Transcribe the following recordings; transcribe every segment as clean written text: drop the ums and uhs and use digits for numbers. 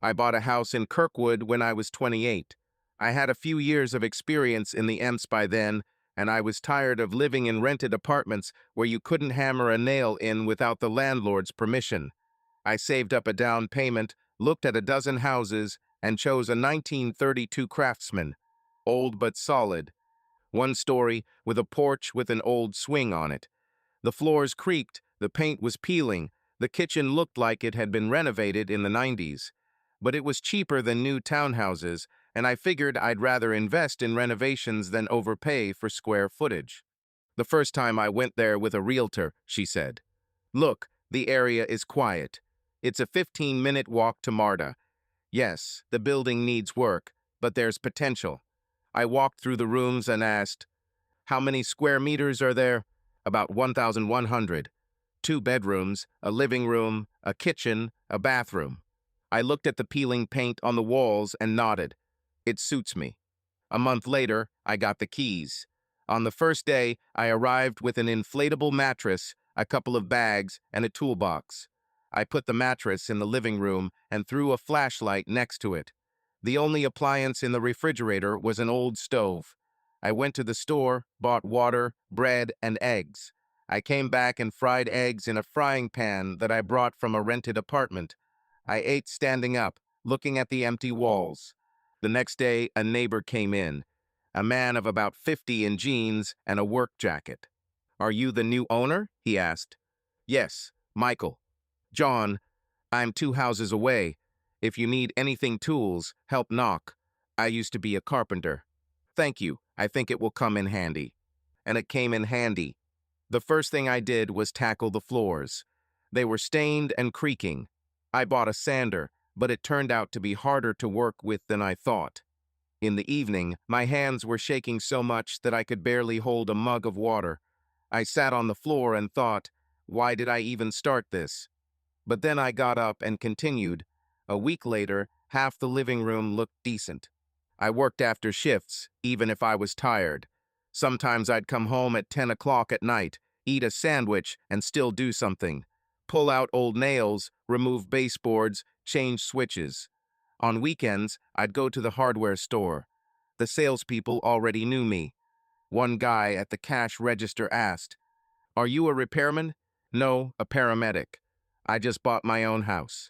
I bought a house in Kirkwood when I was 28. I had a few years of experience in the EMS by then, and I was tired of living in rented apartments where you couldn't hammer a nail in without the landlord's permission. I saved up a down payment, looked at a dozen houses, and chose a 1932 Craftsman, old but solid. One story, with a porch with an old swing on it. The floors creaked, the paint was peeling, the kitchen looked like it had been renovated in the 90s. But it was cheaper than new townhouses, and I figured I'd rather invest in renovations than overpay for square footage. The first time I went there with a realtor, she said, "Look, the area is quiet. It's a 15-minute walk to MARTA. Yes, the building needs work, but there's potential." I walked through the rooms and asked, "How many square meters are there?" "About 1,100. 2 bedrooms, a living room, a kitchen, a bathroom." I looked at the peeling paint on the walls and nodded. "It suits me." A month later, I got the keys. On the first day, I arrived with an inflatable mattress, a couple of bags, and a toolbox. I put the mattress in the living room and threw a flashlight next to it. The only appliance in the refrigerator was an old stove. I went to the store, bought water, bread, and eggs. I came back and fried eggs in a frying pan that I brought from a rented apartment. I ate standing up, looking at the empty walls. The next day, a neighbor came in, a man of about 50 in jeans and a work jacket. "Are you the new owner?" he asked. "Yes, Michael." "John, I'm 2 houses away. If you need anything tools, help knock. I used to be a carpenter." "Thank you. I think it will come in handy." And it came in handy. The first thing I did was tackle the floors. They were stained and creaking. I bought a sander, but it turned out to be harder to work with than I thought. In the evening, my hands were shaking so much that I could barely hold a mug of water. I sat on the floor and thought, why did I even start this? But then I got up and continued. A week later, half the living room looked decent. I worked after shifts, even if I was tired. Sometimes I'd come home at 10 o'clock at night, eat a sandwich, and still do something. Pull out old nails, remove baseboards, change switches. On weekends, I'd go to the hardware store. The salespeople already knew me. One guy at the cash register asked, "Are you a repairman?" "No, a paramedic. I just bought my own house."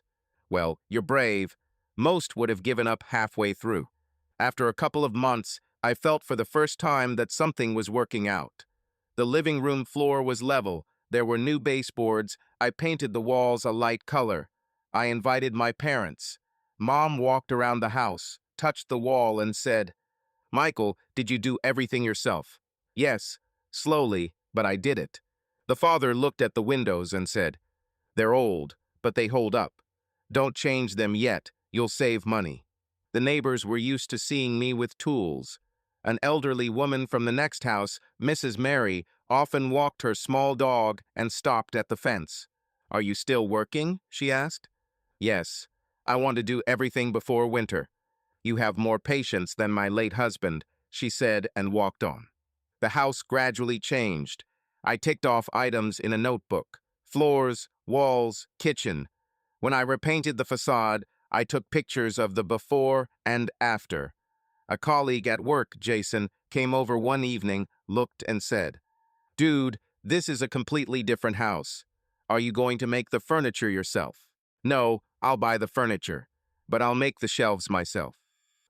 "Well, you're brave." Most would have given up halfway through. After a couple of months, I felt for the first time that something was working out. The living room floor was level. There were new baseboards. I painted the walls a light color. I invited my parents. Mom walked around the house, touched the wall, and said, "Michael, did you do everything yourself?" "Yes, slowly, but I did it." The father looked at the windows and said, "They're old, but they hold up. Don't change them yet, you'll save money." The neighbors were used to seeing me with tools. An elderly woman from the next house, Mrs. Mary, often walked her small dog and stopped at the fence. "Are you still working?" she asked. "Yes. I want to do everything before winter." "You have more patience than my late husband," she said and walked on. The house gradually changed. I ticked off items in a notebook: floors, walls, kitchen. When I repainted the facade, I took pictures of the before and after. A colleague at work, Jason, came over one evening, looked and said, "Dude, this is a completely different house. Are you going to make the furniture yourself?" "No, I'll buy the furniture, but I'll make the shelves myself."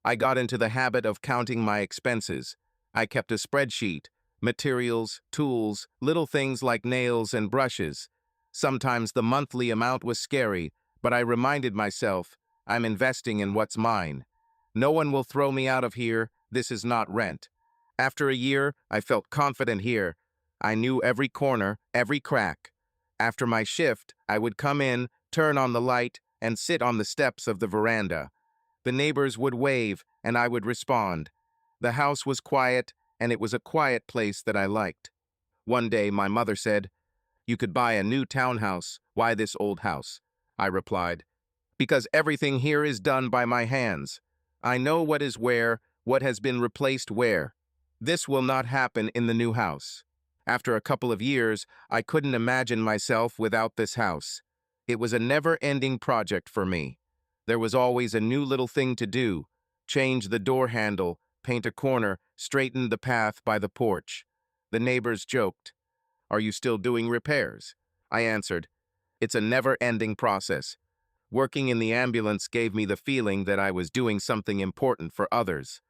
I got into the habit of counting my expenses. I kept a spreadsheet: materials, tools, little things like nails and brushes. Sometimes the monthly amount was scary, but I reminded myself, I'm investing in what's mine. No one will throw me out of here. This is not rent. After a year, I felt confident here. I knew every corner, every crack. After my shift, I would come in, turn on the light, and sit on the steps of the veranda. The neighbors would wave, and I would respond. The house was quiet, and it was a quiet place that I liked. One day, my mother said, "You could buy a new townhouse. Why this old house?" I replied, "Because everything here is done by my hands. I know what is where, what has been replaced where. This will not happen in the new house." After a couple of years, I couldn't imagine myself without this house. It was a never-ending project for me. There was always a new little thing to do. Change the door handle, paint a corner, straighten the path by the porch. The neighbors joked, "Are you still doing repairs?" I answered, "It's a never-ending process." Working in the ambulance gave me the feeling that I was doing something important for others.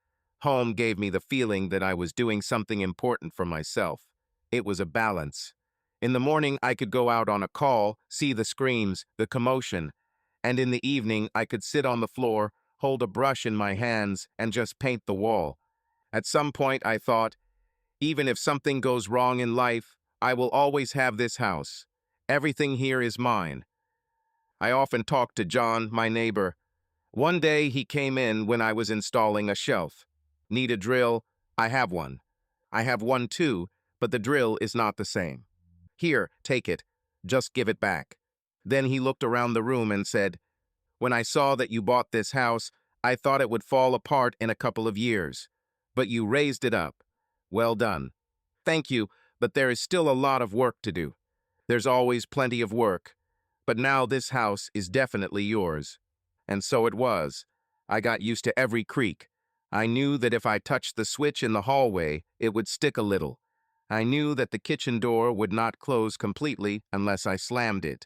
Home gave me the feeling that I was doing something important for myself. It was a balance. In the morning, I could go out on a call, see the screams, the commotion, and in the evening, I could sit on the floor, hold a brush in my hands, and just paint the wall. At some point, I thought, even if something goes wrong in life, I will always have this house. Everything here is mine. I often talked to John, my neighbor. One day he came in when I was installing a shelf. "Need a drill? I have one." "I have one too, but the drill is not the same." "Here, take it. Just give it back." Then he looked around the room and said, "When I saw that you bought this house, I thought it would fall apart in a couple of years. But you raised it up. Well done." "Thank you, but there is still a lot of work to do." "There's always plenty of work. But now this house is definitely yours." And so it was. I got used to every creak. I knew that if I touched the switch in the hallway, it would stick a little. I knew that the kitchen door would not close completely unless I slammed it.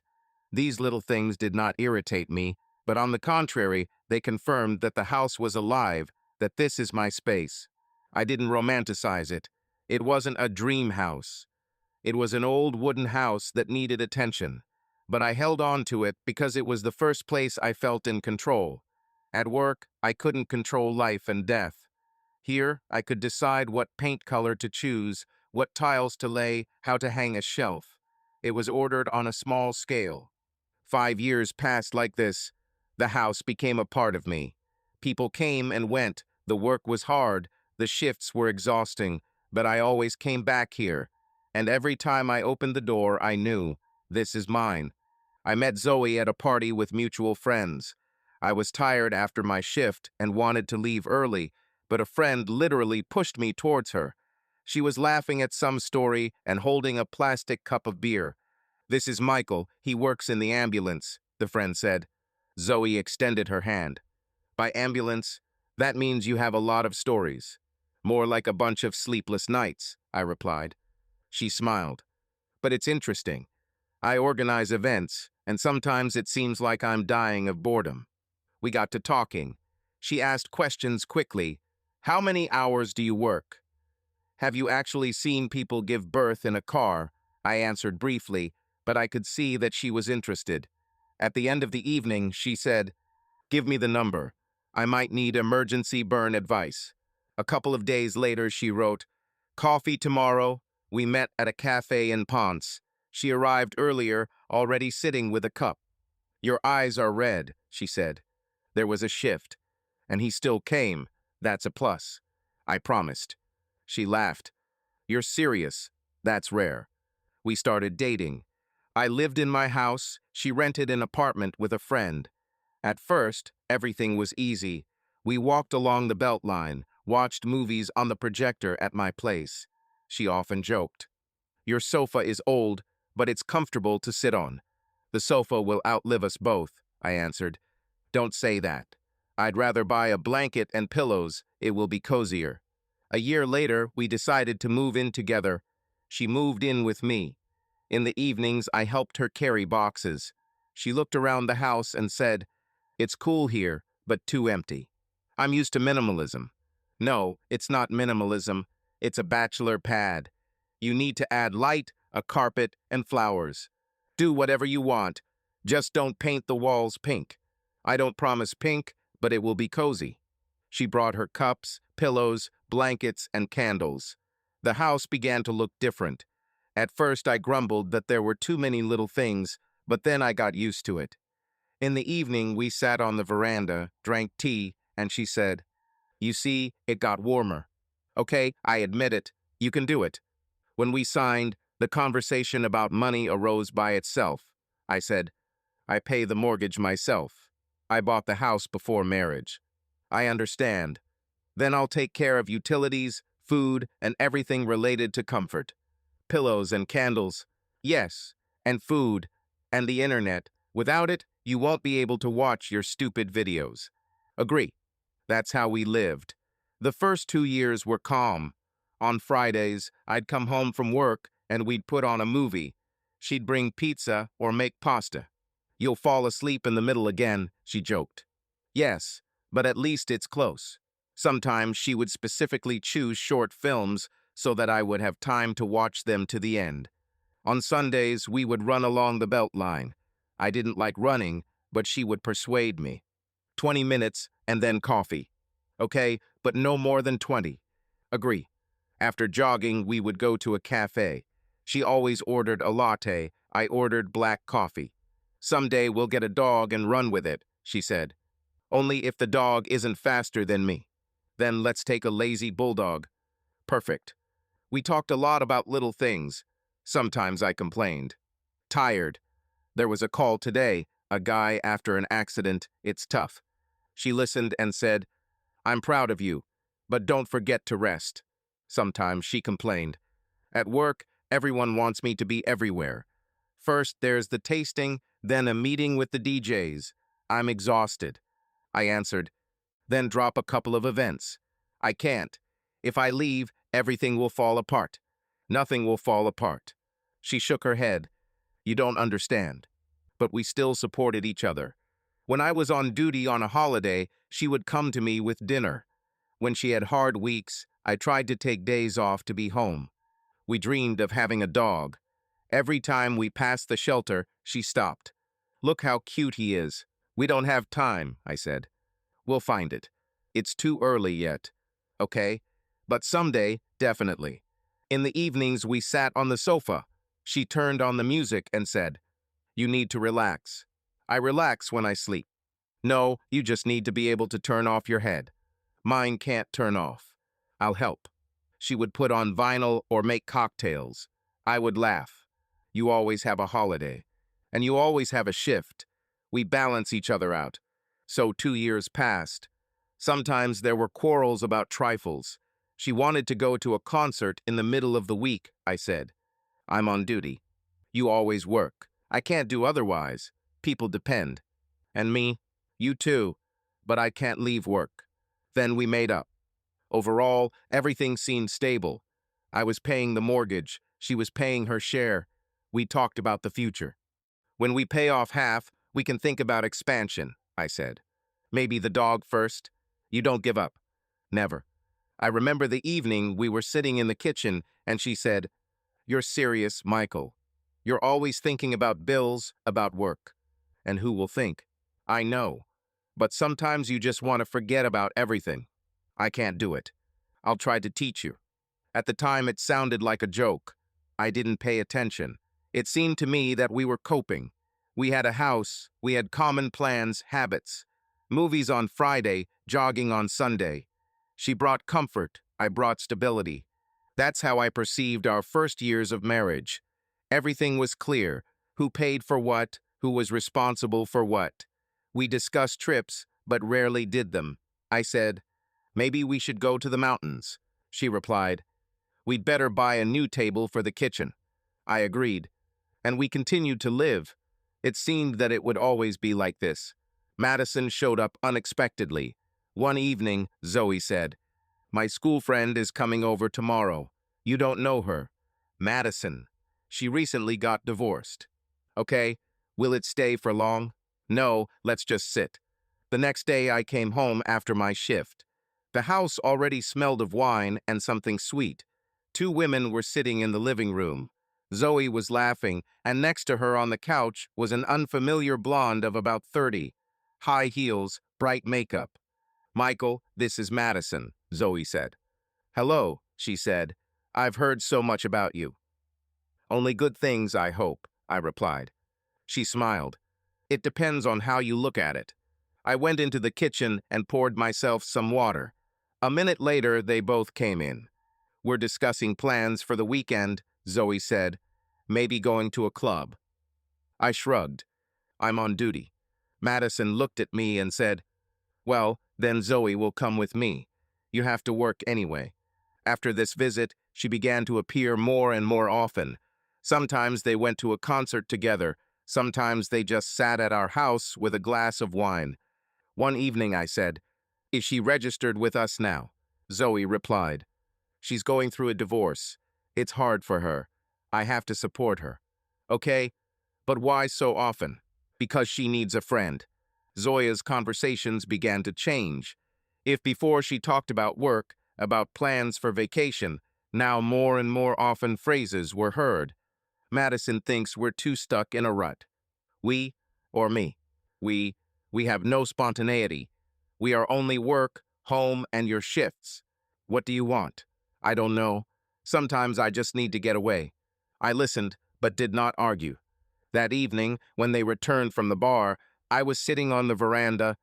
These little things did not irritate me, but on the contrary, they confirmed that the house was alive, that this is my space. I didn't romanticize it. It wasn't a dream house. It was an old wooden house that needed attention. But I held on to it because it was the first place I felt in control. At work, I couldn't control life and death. Here, I could decide what paint color to choose, what tiles to lay, how to hang a shelf. It was ordered on a small scale. 5 years passed like this. The house became a part of me. People came and went. The work was hard. The shifts were exhausting. But I always came back here. And every time I opened the door, I knew, this is mine. I met Zoe at a party with mutual friends. I was tired after my shift and wanted to leave early, but a friend literally pushed me towards her. She was laughing at some story and holding a plastic cup of beer. "This is Michael. He works in the ambulance," the friend said. Zoe extended her hand. "By ambulance, that means you have a lot of stories." "More like a bunch of sleepless nights," I replied. She smiled. "But it's interesting. I organize events, and sometimes it seems like I'm dying of boredom." We got to talking. She asked questions quickly. "How many hours do you work?" "Have you actually seen people give birth in a car?" I answered briefly, but I could see that she was interested. At the end of the evening, she said, "Give me the number. I might need emergency burn advice." A couple of days later, she wrote, "Coffee tomorrow." We met at a cafe in Ponce. She arrived earlier, already sitting with a cup. "Your eyes are red," she said. There was a shift. "And he still came. That's a plus." I promised. She laughed. "You're serious. That's rare." We started dating. I lived in my house. She rented an apartment with a friend. At first, everything was easy. We walked along the Beltline, watched movies on the projector at my place. She often joked, "Your sofa is old, but it's comfortable to sit on." "The sofa will outlive us both," I answered. "Don't say that. I'd rather buy a blanket and pillows. It will be cozier." A year later, we decided to move in together. She moved in with me. In the evenings, I helped her carry boxes. She looked around the house and said, "It's cool here, but too empty." "I'm used to minimalism." "No, it's not minimalism. It's a bachelor pad. You need to add light, a carpet, and flowers. Do whatever you want. Just don't paint the walls pink." "I don't promise pink, but it will be cozy." She brought her cups, pillows, blankets, and candles. The house began to look different. At first, I grumbled that there were too many little things, but then I got used to it. In the evening, we sat on the veranda, drank tea, and she said, "You see, it got warmer." "Okay, I admit it. You can do it." When we signed, the conversation about money arose by itself. I said, "I pay the mortgage myself. I bought the house before marriage." "I understand. Then I'll take care of utilities, food, and everything related to comfort." "Pillows and candles." "Yes, and food, and the internet. Without it, You won't be able to watch your stupid videos. Agree. That's how we lived. The first 2 years were calm. On Fridays, I'd come home from work and we'd put on a movie. She'd bring pizza or make pasta. You'll fall asleep in the middle again, she joked. Yes, but at least it's close. Sometimes she would specifically choose short films so that I would have time to watch them to the end. On Sundays, we would run along the belt line. I didn't like running, but she would persuade me. 20 minutes and then coffee. Okay, but no more than 20. Agree. After jogging, we would go to a cafe. She always ordered a latte. I ordered black coffee. Someday we'll get a dog and run with it, she said. Only if the dog isn't faster than me. Then let's take a lazy bulldog. Perfect. We talked a lot about little things. Sometimes I complained. Tired. There was a call today, a guy after an accident. It's tough. She listened and said, I'm proud of you, but don't forget to rest. Sometimes she complained. At work, everyone wants me to be everywhere. First, there's the tasting, then a meeting with the DJs. I'm exhausted. I answered, then drop a couple of events. I can't. If I leave, everything will fall apart. Nothing will fall apart. She shook her head. You don't understand. But we still supported each other. When I was on duty on a holiday, she would come to me with dinner. When she had hard weeks, I tried to take days off to be home. We dreamed of having a dog. Every time we passed the shelter, she stopped. Look how cute he is. We don't have time, I said. We'll find it. It's too early yet. Okay? But someday, definitely. In the evenings, we sat on the sofa. She turned on the music and said, You need to relax. I relax when I sleep. No, you just need to be able to turn off your head. Mine can't turn off. I'll help. She would put on vinyl or make cocktails. I would laugh. You always have a holiday. And you always have a shift. We balance each other out. So 2 years passed. Sometimes there were quarrels about trifles. She wanted to go to a concert in the middle of the week, I said. I'm on duty. You always work. I can't do otherwise. People depend. And me? You too. But I can't leave work. Then we made up. Overall, everything seemed stable. I was paying the mortgage. She was paying her share. We talked about the future. When we pay off half, we can think about expansion, I said. Maybe the dog first. You don't give up. Never. I remember the evening we were sitting in the kitchen and she said, You're serious, Michael. You're always thinking about bills, about work. And who will think? I know. But sometimes you just want to forget about everything. I can't do it. I'll try to teach you. At the time, it sounded like a joke. I didn't pay attention. It seemed to me that we were coping. We had a house, we had common plans, habits. Movies on Friday, jogging on Sunday. She brought comfort, I brought stability. That's how I perceived our first years of marriage. Everything was clear. Who paid for what, who was responsible for what. We discussed trips, but rarely did them. I said, Maybe we should go to the mountains. She replied, We'd better buy a new table for the kitchen. I agreed. And we continued to live. It seemed that it would always be like this. Madison showed up unexpectedly. One evening, Zoe said, My school friend is coming over tomorrow. You don't know her. Madison. She recently got divorced. Okay, will it stay for long? No, let's just sit. The next day I came home after my shift. The house already smelled of wine and something sweet. 2 women were sitting in the living room. Zoe was laughing, and next to her on the couch was an unfamiliar blonde of about 30. High heels, bright makeup. Michael, this is Madison, Zoe said. Hello, she said. I've heard so much about you. Only good things, I hope, I replied. She smiled. It depends on how you look at it. I went into the kitchen and poured myself some water. A minute later, they both came in. We're discussing plans for the weekend, Zoe said. Maybe going to a club. I shrugged. I'm on duty. Madison looked at me and said, Well, then Zoe will come with me. You have to work anyway. After this visit, she began to appear more and more often. Sometimes they went to a concert together. Sometimes they just sat at our house with a glass of wine. One evening I said, "Is she registered with us now?" Zoe replied, "She's going through a divorce. It's hard for her. I have to support her." "Okay, but why so often?" "Because she needs a friend." Zoya's conversations began to change. If before she talked about work, about plans for vacation, now more and more often phrases were heard. "Madison thinks we're too stuck in a rut." We, or me, we, we have no spontaneity. We are only work, home, and your shifts. What do you want? I don't know. Sometimes I just need to get away. I listened, but did not argue. That evening, when they returned from the bar, I was sitting on the veranda.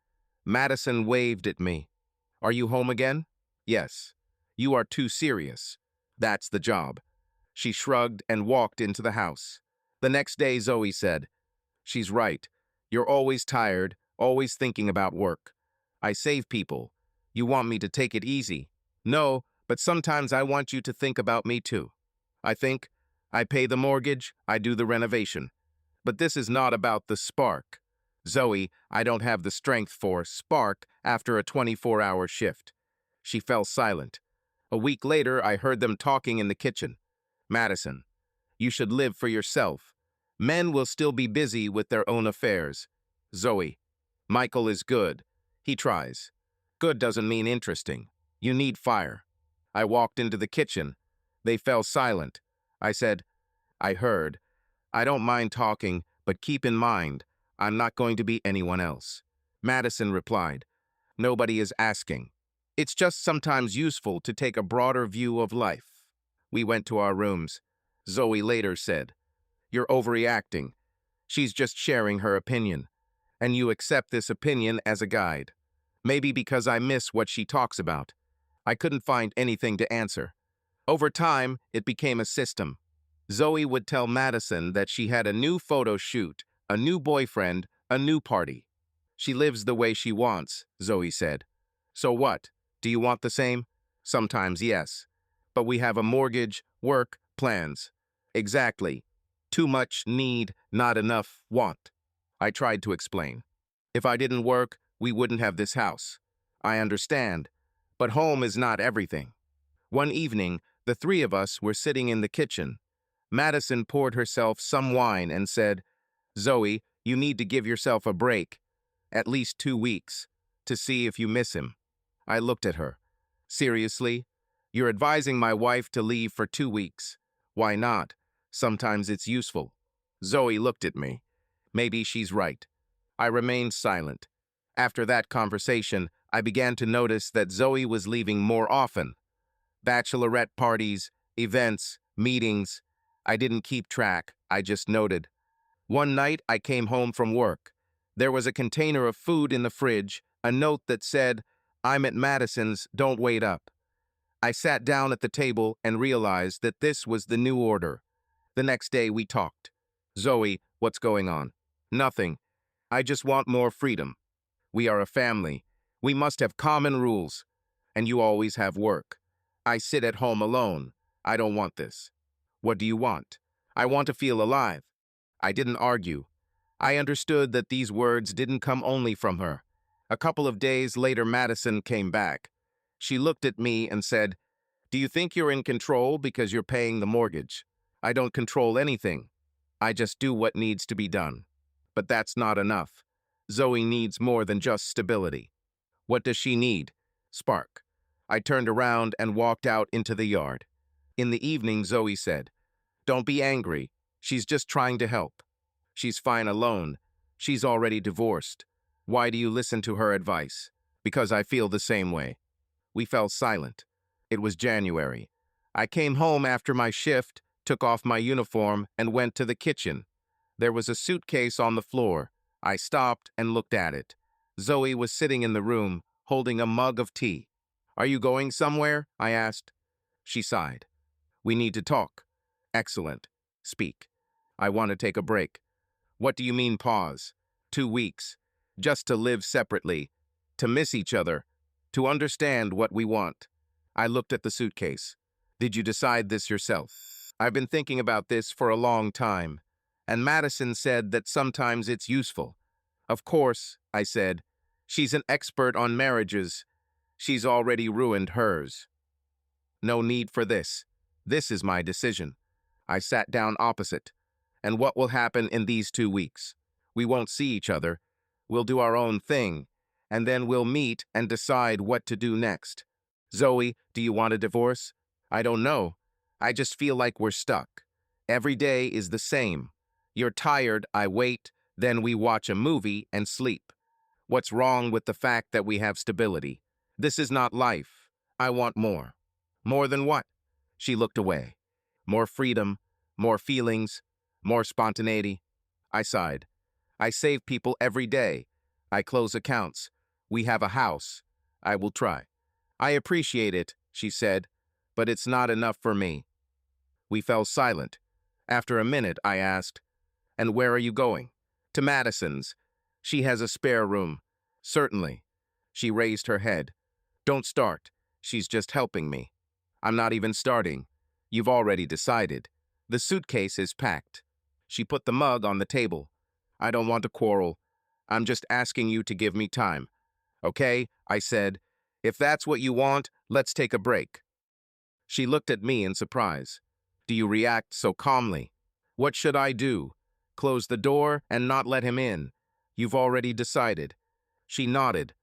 Madison waved at me. "Are you home again?" "Yes." "You are too serious." "That's the job." She shrugged and walked into the house. The next day, Zoe said, "She's right. You're always tired, always thinking about work." "I save people. You want me to take it easy." "No, but sometimes I want you to think about me too." "I think. I pay the mortgage, I do the renovation. But this is not about the spark." "Zoe, I don't have the strength for spark after a 24-hour shift." She fell silent. A week later, I heard them talking in the kitchen. "Madison, you should live for yourself. Men will still be busy with their own affairs." "Zoe, Michael is good. He tries. Good doesn't mean interesting. You need fire." I walked into the kitchen. They fell silent. I said, "I heard. I don't mind talking, but keep in mind, I'm not going to be anyone else." Madison replied, "Nobody is asking. It's just sometimes useful to take a broader view of life." We went to our rooms. Zoe later said, "You're overreacting. She's just sharing her opinion. And you accept this opinion as a guide." Maybe because I miss what she talks about. I couldn't find anything to answer. Over time, it became a system. Zoe would tell Madison that she had a new photo shoot, a new boyfriend, a new party. "She lives the way she wants," Zoe said. "So what? Do you want the same?" "Sometimes, yes. But we have a mortgage, work, plans." "Exactly. Too much need, not enough want." I tried to explain. "If I didn't work, we wouldn't have this house." "I understand. But home is not everything." One evening, the three of us were sitting in the kitchen. Madison poured herself some wine and said, "Zoe, you need to give yourself a break, at least 2 weeks, to see if you miss him." I looked at her. "Seriously? You're advising my wife to leave for 2 weeks? Why not? Sometimes it's useful." Zoe looked at me. Maybe she's right. I remained silent. After that conversation, I began to notice that Zoe was leaving more often. Bachelorette parties, events, meetings. I didn't keep track, I just noted. One night, I came home from work. There was a container of food in the fridge, a note that said, "I'm at Madison's, don't wait up." I sat down at the table and realized that this was the new order. The next day, we talked. "Zoe, what's going on?" "Nothing. I just want more freedom. We are a family. We must have common rules. And you always have work. I sit at home alone. I don't want this." "What do you want?" "I want to feel alive." I didn't argue. I understood that these words didn't come only from her. A couple of days later, Madison came back. She looked at me and said, "Do you think you're in control because you're paying the mortgage?" "I don't control anything. I just do what needs to be done." "But that's not enough. Zoe needs more than just stability." "What does she need?" "Spark." I turned around and walked out into the yard. In the evening, Zoe said, "Don't be angry. She's just trying to help. She's fine alone. She's already divorced. Why do you listen to her advice?" "Because I feel the same way." We fell silent. It was January. I came home after my shift, took off my uniform, and went to the kitchen. There was a suitcase on the floor. I stopped and looked at it. Zoe was sitting in the room, holding a mug of tea. "Are you going somewhere?" I asked. She sighed. "We need to talk." "Excellent. Speak." "I want to take a break." "What do you mean pause?" 2 weeks. Just to live separately, to miss each other, to understand what we want." I looked at the suitcase. "Did you decide this yourself?" "I've been thinking about this for a long time. And Madison said that sometimes it's useful. Of course, I said. She's an expert on marriages. She's already ruined hers. No need for this. This is my decision. I sat down opposite. And what will happen in these 2 weeks? We won't see each other. We'll do our own thing. And then we'll meet and decide what to do next. Zoe, do you want a divorce? I don't know. I just feel like we're stuck. Every day is the same. You're tired, I wait, then we watch a movie and sleep. What's wrong with the fact that we have stability? This is not life. I want more. More than what? She looked away. More freedom, more feelings, more spontaneity. I sighed. I save people every day. I close accounts. We have a house. I will try. I appreciate it, she said, but it's not enough for me. We fell silent. After a minute, I asked, "And where are you going?" "To Madison's. She has a spare room." "Certainly." She raised her head. "Don't start. She's just helping me." "I'm not even starting. You've already decided. The suitcase is packed." She put the mug on the table. "I don't want to quarrel. I'm just asking you to give me time." "Okay," I said. "If that's what you want, let's take a break." She looked at me in surprise. "Do you react so calmly?" "What should I do? Close the door and not let him in? You've already decided." She nodded.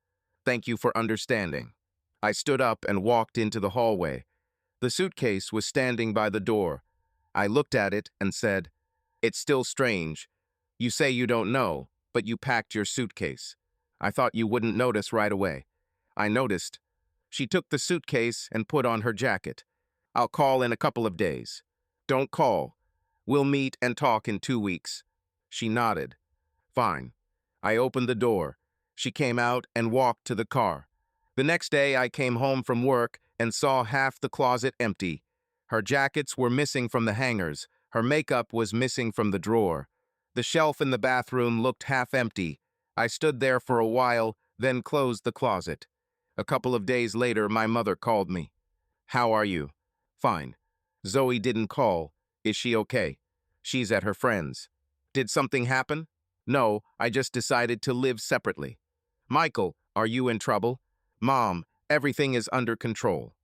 "Thank you for understanding." I stood up and walked into the hallway. The suitcase was standing by the door. I looked at it and said, "It's still strange. You say you don't know, but you packed your suitcase. I thought you wouldn't notice right away." I noticed. She took the suitcase and put on her jacket. "I'll call in a couple of days." "Don't call. We'll meet and talk in 2 weeks." She nodded. "Fine." I opened the door. She came out and walked to the car. The next day I came home from work and saw half the closet empty. Her jackets were missing from the hangers. Her makeup was missing from the drawer. The shelf in the bathroom looked half empty. I stood there for a while, then closed the closet. A couple of days later, my mother called me. "How are you?" "Fine." "Zoe didn't call. Is she okay?" "She's at her friend's." "Did something happen?" "No, I just decided to live separately." "Michael, are you in trouble?" "Mom, everything is under control."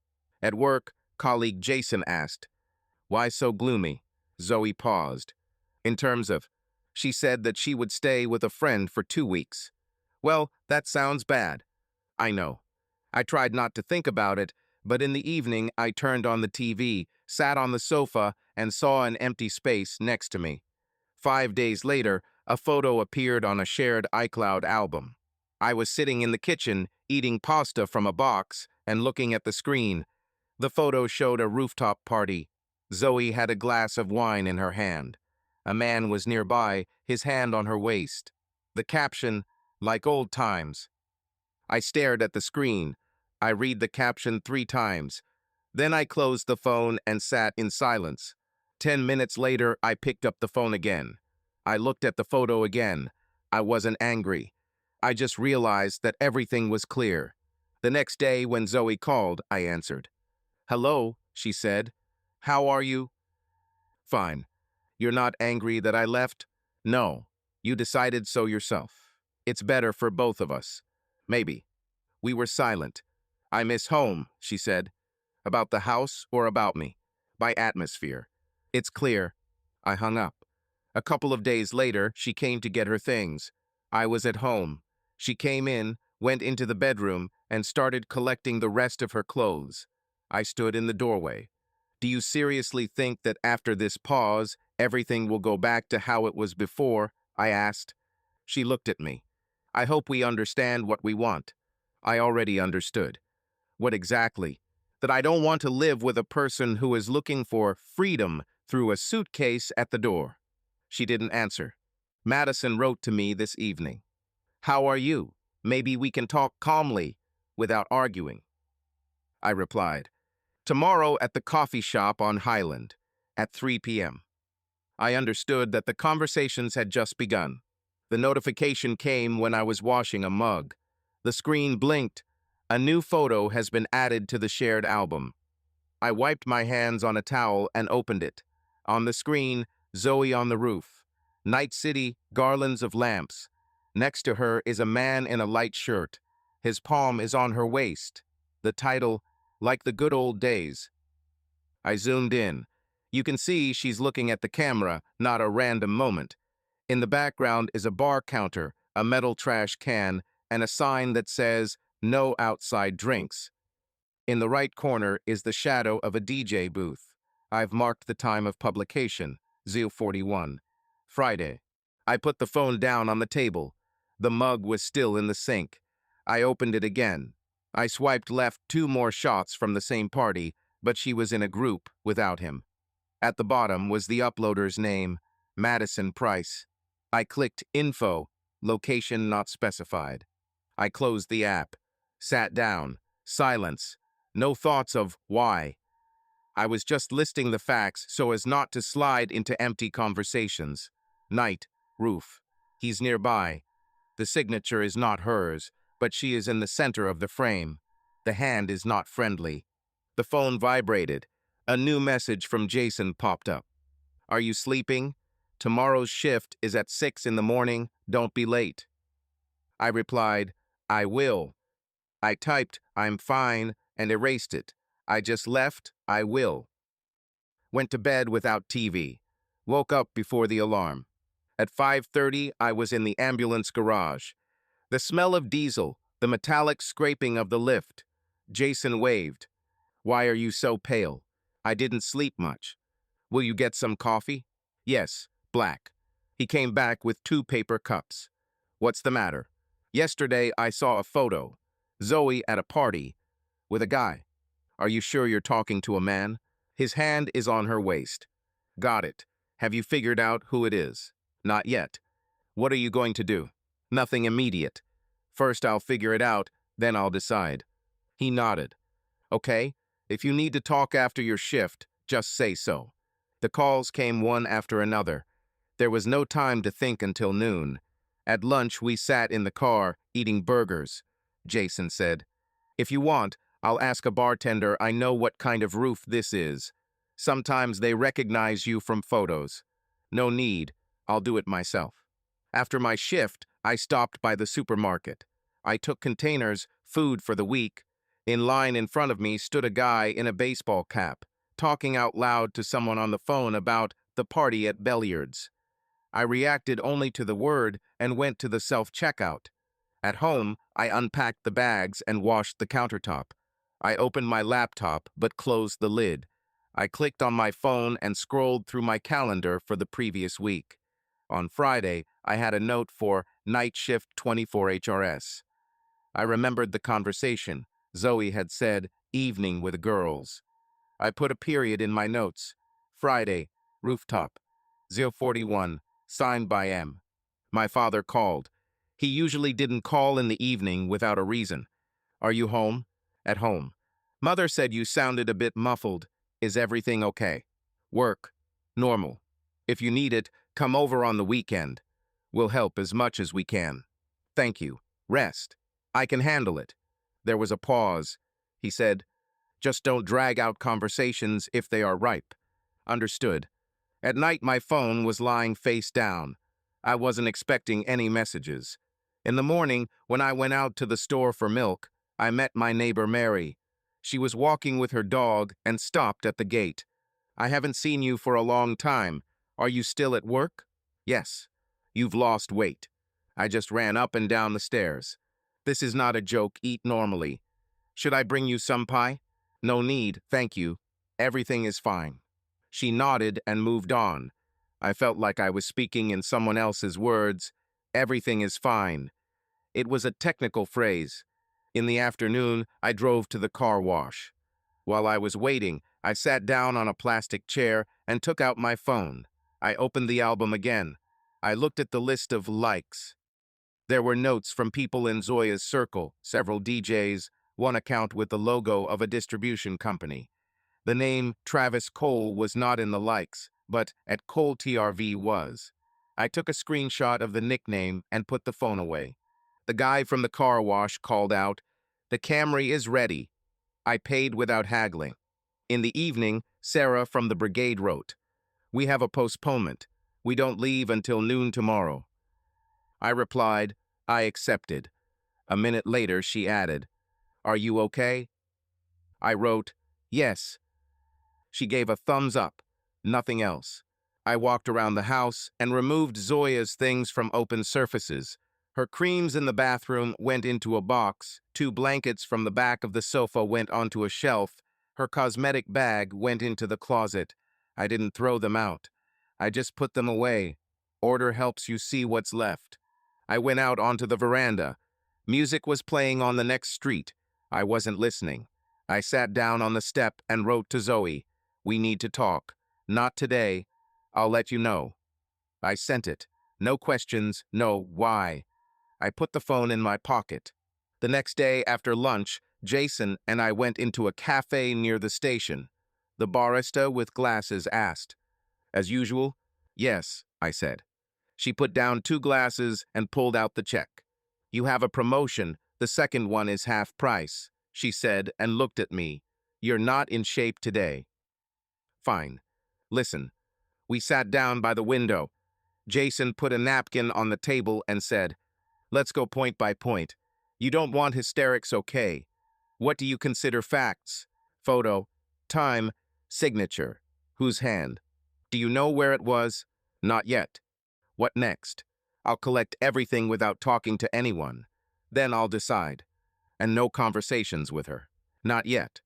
At work, colleague Jason asked, "Why so gloomy?" Zoe paused. "In terms of..." She said that she would stay with a friend for 2 weeks. "Well, that sounds bad." "I know." I tried not to think about it, but in the evening I turned on the TV, sat on the sofa, and saw an empty space next to me. 5 days later, a photo appeared on a shared iCloud album. I was sitting in the kitchen, eating pasta from a box, and looking at the screen. The photo showed a rooftop party. Zoe had a glass of wine in her hand. A man was nearby, his hand on her waist. The caption, "Like old times." I stared at the screen. I read the caption 3 times. Then I closed the phone and sat in silence. 10 minutes later, I picked up the phone again. I looked at the photo again. I wasn't angry. I just realized that everything was clear. The next day, when Zoe called, I answered. "Hello," she said. "How are you?" "Fine." "You're not angry that I left?" "No. You decided so yourself. It's better for both of us." "Maybe." We were silent. "I miss home," she said. "About the house or about me?" "By atmosphere." "It's clear." I hung up. A couple of days later, she came to get her things. I was at home. She came in, went into the bedroom, and started collecting the rest of her clothes. I stood in the doorway. "Do you seriously think that after this pause, everything will go back to how it was before?" I asked. She looked at me. "I hope we understand what we want." I already understood. "What exactly?" "That I don't want to live with a person who is looking for freedom through a suitcase at the door." She didn't answer. Madison wrote to me this evening. "How are you? Maybe we can talk calmly, without arguing." I replied, "Tomorrow at the coffee shop on Highland, at 3 p.m. I understood that the conversations had just begun. The notification came when I was washing a mug. The screen blinked. A new photo has been added to the shared album. I wiped my hands on a towel and opened it. On the screen, Zoe on the roof. Night City, garlands of lamps. Next to her is a man in a light shirt. His palm is on her waist. The title, Like the Good Old Days. I zoomed in. You can see she's looking at the camera, not a random moment. In the background is a bar counter, a metal trash can, and a sign that says, "No outside drinks." In the right corner is the shadow of a DJ booth. I've marked the time of publication, 041. Friday. I put the phone down on the table. The mug was still in the sink. I opened it again. I swiped left 2 more shots from the same party, but she was in a group without him. At the bottom was the uploader's name, Madison Price. I clicked Info, location not specified. I closed the app, sat down, silence, no thoughts of why. I was just listing the facts so as not to slide into empty conversations. Night, roof. He's nearby. The signature is not hers, but she is in the center of the frame. The hand is not friendly. The phone vibrated. A new message from Jason popped up. Are you sleeping? Tomorrow's shift is at 6 in the morning. Don't be late. I replied, I will. I typed, I'm fine, and erased it. I just left, I will. Went to bed without TV. Woke up before the alarm. At 5:30, I was in the ambulance garage. The smell of diesel, the metallic scraping of the lift. Jason waved. Why are you so pale? I didn't sleep much. Will you get some coffee? Yes, black. He came back with 2 paper cups. What's the matter? Yesterday, I saw a photo. Zoe at a party with a guy. Are you sure you're talking to a man? His hand is on her waist. Got it. Have you figured out who it is? Not yet. What are you going to do? Nothing immediate. First I'll figure it out, then I'll decide. He nodded. Okay, if you need to talk after your shift, just say so. The calls came one after another. There was no time to think until noon. At lunch, we sat in the car, eating burgers. Jason said, if you want, I'll ask a bartender I know what kind of roof this is. Sometimes they recognize you from photos. No need, I'll do it myself. After my shift, I stopped by the supermarket. I took containers, food for the week. In line in front of me stood a guy in a baseball cap, talking out loud to someone on the phone about the party at Belliard's. I reacted only to the word and went to the self-checkout. At home, I unpacked the bags and washed the countertop. I opened my laptop but closed the lid. I clicked on my phone and scrolled through my calendar for the previous week. On Friday, I had a note for Night Shift 24 HRS. I remembered the conversation. Zoe had said, evening with girls. I put a period in my notes. Friday, rooftop, 041, signed by M. My father called. He usually didn't call in the evening without a reason. Are you home? At home. Mother said you sounded a bit muffled. Is everything okay? Work. Normal. If you need it, come over on the weekend. We'll help as much as we can. Thank you. Rest. I can handle it. There was a pause. He said, just don't drag out conversations if they are ripe. Understood. At night, my phone was lying face down. I wasn't expecting any messages. In the morning, when I went out to the store for milk, I met my neighbor Mary. She was walking with her dog and stopped at the gate. I haven't seen you for a long time. Are you still at work? Yes. You've lost weight. I just ran up and down the stairs. This is not a joke. Eat normally. Should I bring you some pie? No need, thank you. Everything is fine. She nodded and moved on. I felt like I was speaking in someone else's words. Everything is fine. It was a technical phrase. In the afternoon, I drove to the car wash. While I was waiting, I sat down on a plastic chair and took out my phone. I opened the album again. I looked at the list of likes. There were notes from people in Zoya's circle, several DJs, one account with the logo of a distribution company. The name Travis Cole was not in the likes, but at Cole TRV was. I took a screenshot of the nickname and put the phone away. The guy from the car wash called out, "The Camry is ready." I paid without haggling. In the evening, Sarah from the brigade wrote, "We have a postponement. We don't leave until noon tomorrow. I replied, I accepted. A minute later, she added, Are you okay? I wrote, Yes. She gave a thumbs up, nothing else. I walked around the house and removed Zoya's things from open surfaces. Her creams in the bathroom went into a box, 2 blankets from the back of the sofa went onto a shelf, her cosmetic bag went into the closet. I didn't throw them out. I just put them away. Order helps you see what's left. I went out onto the veranda. Music was playing on the next street. I wasn't listening. I sat down on the step and wrote to Zoe, We need to talk. Not today. I'll let you know. I sent it. No questions, no why. I put the phone in my pocket. The next day after lunch, Jason and I went into a cafe near the station. The barista with glasses asked. As usual? Yes, I said. She put down 2 glasses and pulled out the check. You have a promotion. The second one is half price, she said and looked at me. You're not in shape today. Fine. Listen. We sat down by the window. Jason put a napkin on the table and said, Let's go point by point. You don't want hysterics, okay? What do you consider facts? Photo, time, signature. Whose hand? Do you know where it was? Not yet. What next? I'll collect everything without talking to anyone. Then I'll decide. And no conversations with her. Not yet.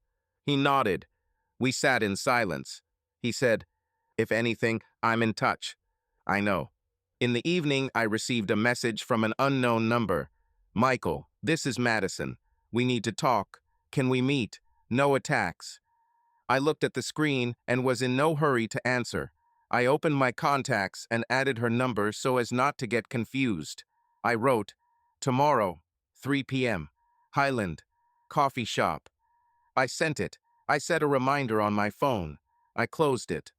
He nodded. We sat in silence. He said, If anything, I'm in touch. I know. In the evening, I received a message from an unknown number. Michael, this is Madison. We need to talk. Can we meet? No attacks. I looked at the screen and was in no hurry to answer. I opened my contacts and added her number so as not to get confused. I wrote, Tomorrow, 3 p.m., Highland, coffee shop. I sent it. I set a reminder on my phone. I closed it.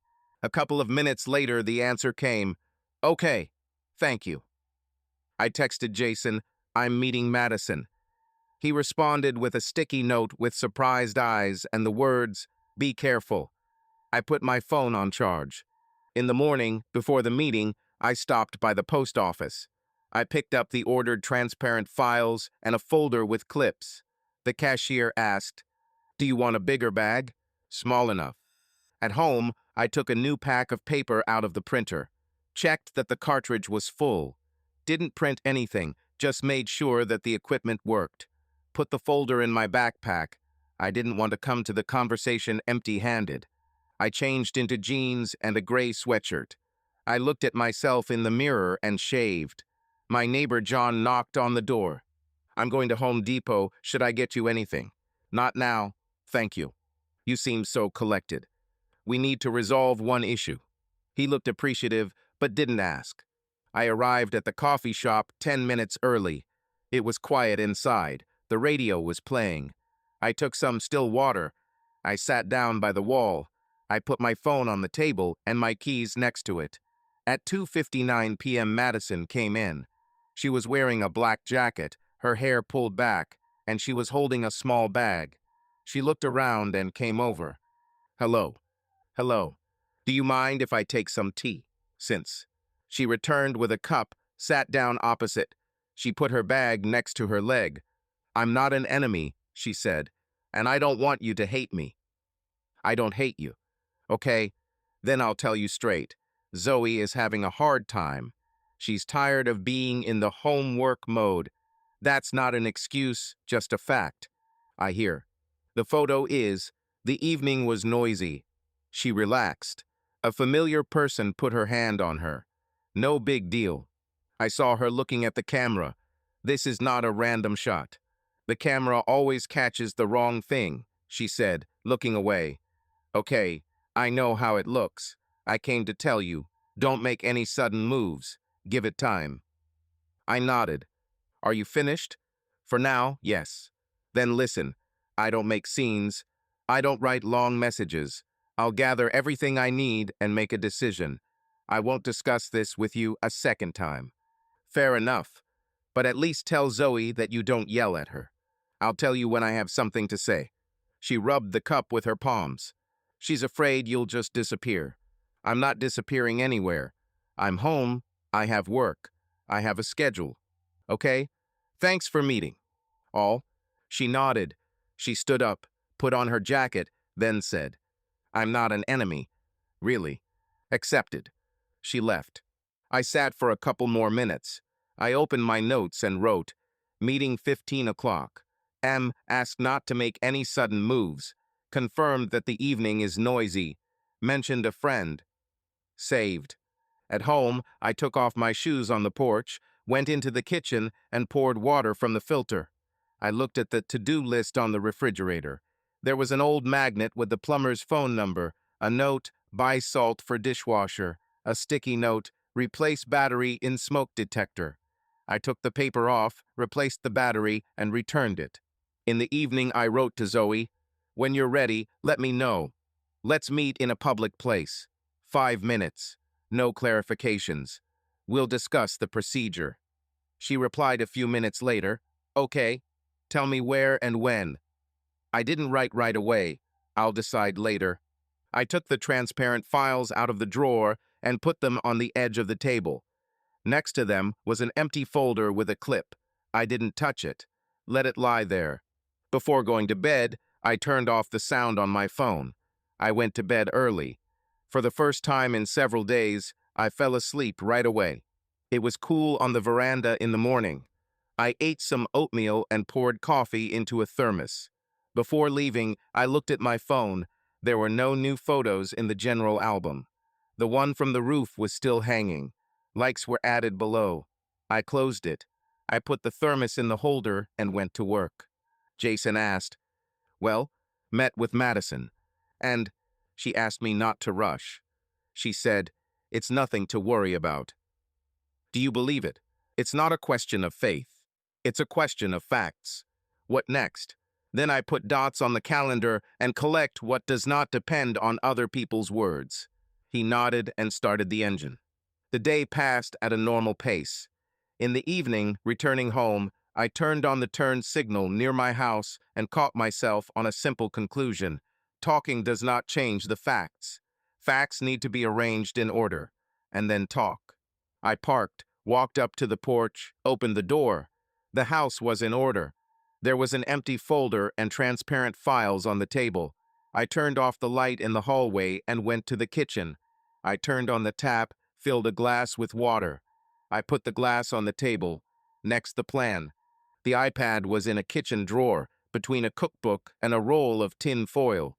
A couple of minutes later, the answer came, Okay, thank you. I texted Jason, I'm meeting Madison. He responded with a sticky note with surprised eyes and the words, Be careful. I put my phone on charge. In the morning, before the meeting, I stopped by the post office. I picked up the ordered transparent files and a folder with clips. The cashier asked, Do you want a bigger bag? Small enough. At home, I took a new pack of paper out of the printer. Checked that the cartridge was full. Didn't print anything, just made sure that the equipment worked. Put the folder in my backpack. I didn't want to come to the conversation empty-handed. I changed into jeans and a gray sweatshirt. I looked at myself in the mirror and shaved. My neighbor John knocked on the door. I'm going to Home Depot. Should I get you anything? Not now. Thank you. You seem so collected. We need to resolve one issue. He looked appreciative, but didn't ask. I arrived at the coffee shop 10 minutes early. It was quiet inside. The radio was playing. I took some still water. I sat down by the wall. I put my phone on the table and my keys next to it. At 2:59 p.m. Madison came in. She was wearing a black jacket, her hair pulled back, and she was holding a small bag. She looked around and came over. Hello. Hello. Do you mind if I take some tea? Since. She returned with a cup, sat down opposite. She put her bag next to her leg. I'm not an enemy, she said, and I don't want you to hate me. I don't hate you. Okay, then I'll tell you straight. Zoe is having a hard time. She's tired of being in the homework mode. That's not an excuse, just a fact. I hear. The photo is, the evening was noisy. She relaxed. A familiar person put her hand on her. No big deal. I saw her looking at the camera. This is not a random shot. The camera always catches the wrong thing, she said, looking away. Okay, I know how it looks. I came to tell you, don't make any sudden moves. Give it time. I nodded. Are you finished? For now, yes. Then listen. I don't make scenes. I don't write long messages. I'll gather everything I need and make a decision. I won't discuss this with you a second time. Fair enough. But at least tell Zoe that you don't yell at her. I'll tell you when I have something to say. She rubbed the cup with her palms. She's afraid you'll just disappear. I'm not disappearing anywhere. I'm home. I have work. I have a schedule. Okay? Thanks for meeting. All. She nodded. She stood up, put on her jacket, then said, I'm not an enemy. Really. Accepted. She left. I sat for a couple more minutes. I opened my notes and wrote, meeting 15 o'clock. M asked not to make any sudden moves. Confirmed that the evening is noisy. Mentioned a friend. Saved. At home, I took off my shoes on the porch, went into the kitchen, and poured water from the filter. I looked at the to-do list on the refrigerator. There was an old magnet with the plumber's phone number, a note, buy salt for dishwasher, a sticky note, replace battery in smoke detector. I took the paper off, replaced the battery, and returned it. In the evening, I wrote to Zoe, when you're ready, let me know. Let's meet in a public place. 5 minutes. No clarifications. We'll discuss the procedure. She replied a few minutes later, okay. Tell me where and when. I didn't write right away. I'll decide later. I took the transparent files out of the drawer and put them on the edge of the table. Next to them was an empty folder with a clip. I didn't touch it. Let it lie there. Before going to bed, I turned off the sound on my phone. I went to bed early. For the first time in several days, I fell asleep right away. It was cool on the veranda in the morning. I ate some oatmeal and poured coffee into a thermos. Before leaving, I looked at my phone. There were no new photos in the general album. The one from the roof was still hanging. Likes were added below. I closed it. I put the thermos in the holder and went to work. Jason asked, well, met with Madison. And she asked me not to rush. She said, it's nothing to worry about. Do you believe it? It's not a question of faith. It's a question of facts. What next? Then I put dots on the calendar and collect what does not depend on other people's words. He nodded and started the engine. The day passed at a normal pace. In the evening, returning home, I turned on the turn signal near my house and caught myself on a simple conclusion. Talking does not change the facts. Facts need to be arranged in order, and then talk. I parked, walked up to the porch, opened the door. The house was in order. There was an empty folder and transparent files on the table. I turned off the light in the hallway and went to the kitchen. I turned on the tap, filled a glass with water. I put the glass on the table. Next, the plan. The iPad was in a kitchen drawer, between a cookbook and a roll of tin foil.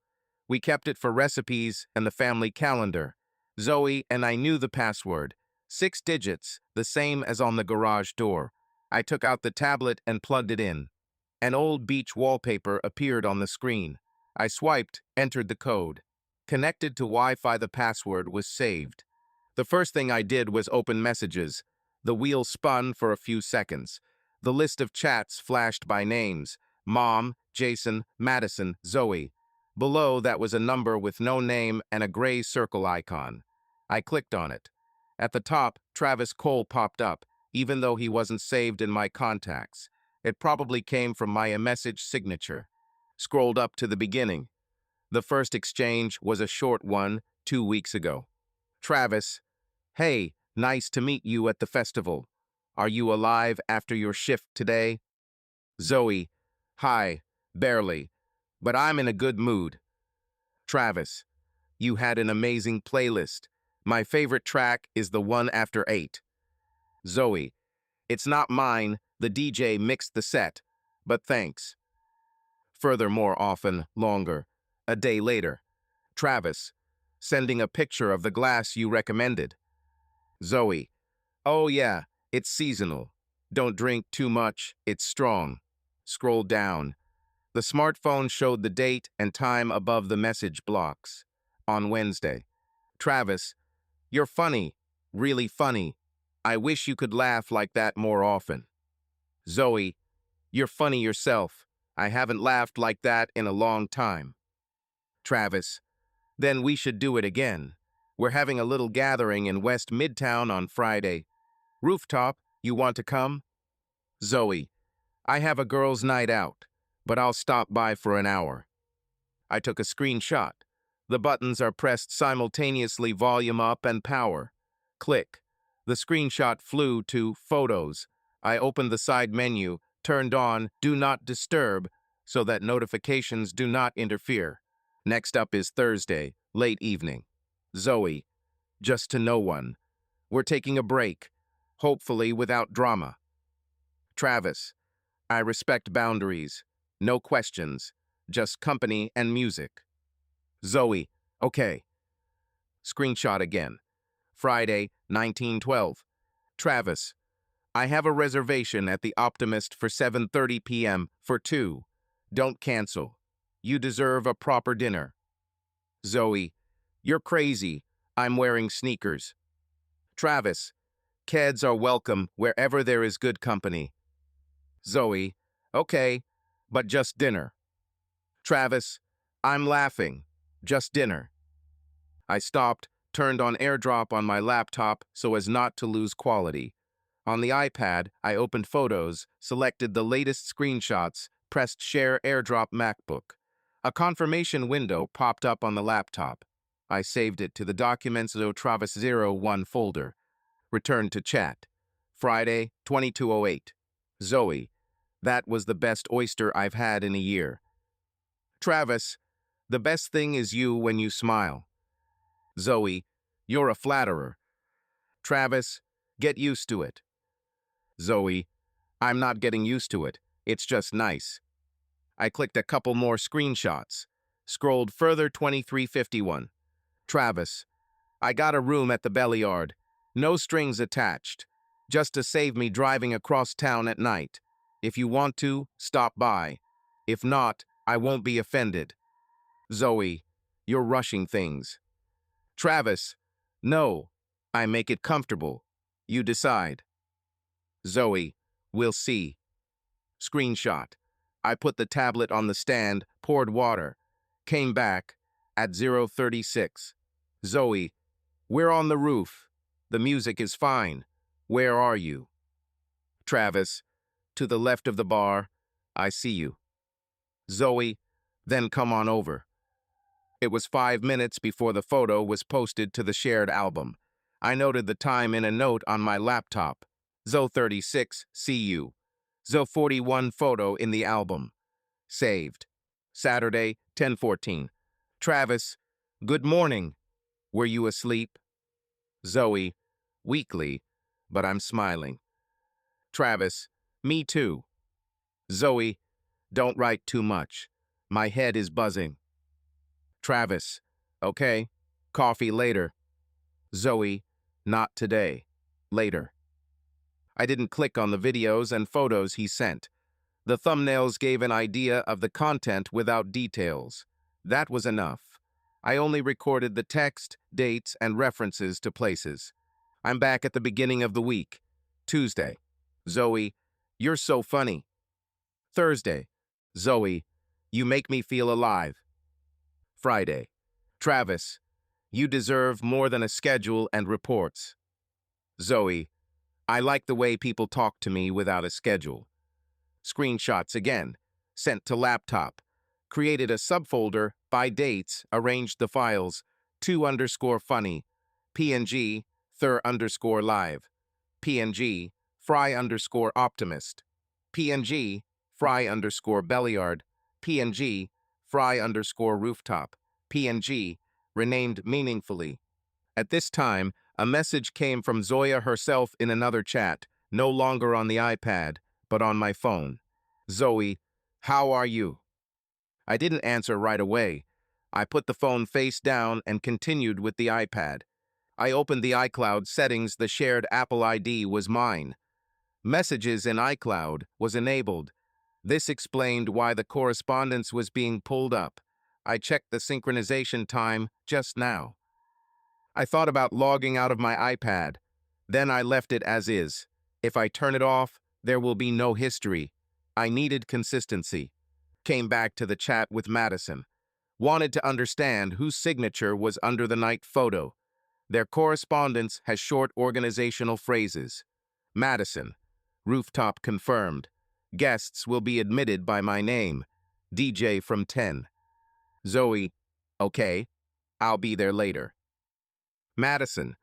We kept it for recipes and the family calendar. Zoe and I knew the password. 6 digits, the same as on the garage door. I took out the tablet and plugged it in. An old beach wallpaper appeared on the screen. I swiped, entered the code. Connected to Wi-Fi, the password was saved. The first thing I did was open messages. The wheel spun for a few seconds. The list of chats flashed by names. Mom, Jason, Madison, Zoe. Below that was a number with no name and a gray circle icon. I clicked on it. At the top, Travis Cole popped up, even though he wasn't saved in my contacts. It probably came from my message signature. Scrolled up to the beginning. The first exchange was a short one, 2 weeks ago. Travis, hey, nice to meet you at the festival. Are you alive after your shift today? Zoe, hi, barely, but I'm in a good mood. Travis, you had an amazing playlist. My favorite track is the one after 8. Zoe, it's not mine, the DJ mixed the set, but thanks. Further, more often, longer. A day later. Travis, sending a picture of the glass you recommended. Zoe, oh yeah, it's seasonal. Don't drink too much, it's strong. Scroll down. The smartphone showed the date and time above the message blocks. On Wednesday. Travis, you're funny, really funny. I wish you could laugh like that more often. Zoe, you're funny yourself. I haven't laughed like that in a long time. Travis, then we should do it again. We're having a little gathering in West Midtown on Friday. Rooftop, you want to come? Zoe, I have a girls' night out, but I'll stop by for an hour. I took a screenshot. The buttons are pressed simultaneously, volume up and power. Click. The screenshot flew to Photos. I opened the side menu, turned on Do Not Disturb so that notifications do not interfere. Next up is Thursday, late evening. Zoe, just to no one. We're taking a break, hopefully without drama. Travis, I respect boundaries. No questions, just company and music. Zoe, okay. Screenshot again. Friday, 1912. Travis, I have a reservation at the Optimist for 7:30 p.m. for two. Don't cancel. You deserve a proper dinner. Zoe, you're crazy. I'm wearing sneakers. Travis, kids are welcome wherever there is good company. Zoe, okay, but just dinner. Travis, I'm laughing. Just dinner. I stopped, turned on AirDrop on my laptop so as not to lose quality. On the iPad, I opened Photos, selected the latest screenshots, pressed Share AirDrop MacBook. A confirmation window popped up on the laptop. I saved it to the Documents Travis 01 folder. Returned to chat. Friday, 2208. Zoe, that was the best oyster I've had in a year. Travis, the best thing is you when you smile. Zoe, you're a flatterer. Travis, get used to it. Zoe, I'm not getting used to it. It's just nice. I clicked a couple more screenshots. Scrolled further 2351. Travis, I got a room at the Belliard. No strings attached. Just to save me driving across town at night. If you want to, stop by. If not, I won't be offended. Zoe, you're rushing things. Travis, no. I make it comfortable. You decide. Zoe, we'll see. Screenshot. I put the tablet on the stand, poured water. Came back at 0:36. Zoe, we're on the roof. The music is fine. Where are you? Travis, to the left of the bar. I see you. Zoe, then come on over. It was 5 minutes before the photo was posted to the shared album. I noted the time in a note on my laptop. Zo36, see you. Zo41 photo in the album. Saved. Saturday, 10:14. Travis, good morning. Were you asleep? Zoe, weakly, but I'm smiling. Travis, me too. Zoe, don't write too much. My head is buzzing. Travis, okay, coffee later. Zoe, not today. Later. I didn't click on the videos and photos he sent. The thumbnails gave an idea of the content without details. That was enough. I only recorded the text, dates, and references to places. I'm back at the beginning of the week. Tuesday. Zoe, you're so funny. Thursday. Zoe, you make me feel alive. Friday. Travis, you deserve more than a schedule and reports. Zoe, I like the way people talk to me without a schedule. Screenshots again. Sent to laptop. Created a subfolder by dates, arranged the files. 2_funny. PNG, Thur_live. PNG, Fry_optimist. PNG, Fry_Belliard. PNG, Fry_rooftop. PNG, renamed meaningfully. At this time, a message came from Zoya herself in another chat, no longer on the iPad, but on my phone. Zoe, how are you? I didn't answer right away. I put the phone face down and continued with the iPad. I opened the iCloud settings. The shared Apple ID was mine. Messages in iCloud was enabled. This explained why the correspondence was being pulled up. I checked the synchronization time just now. I thought about logging out of my iPad. Then I left it as is. If I turn it off, there will be no history. I needed consistency. Came back to the chat with Madison. Wanted to understand whose signature was under the night photo. Their correspondence has short organizational phrases. Madison, rooftop confirmed. Guests will be admitted by my name. DJ from 10. Zoe, okay, I'll be there later. Madison,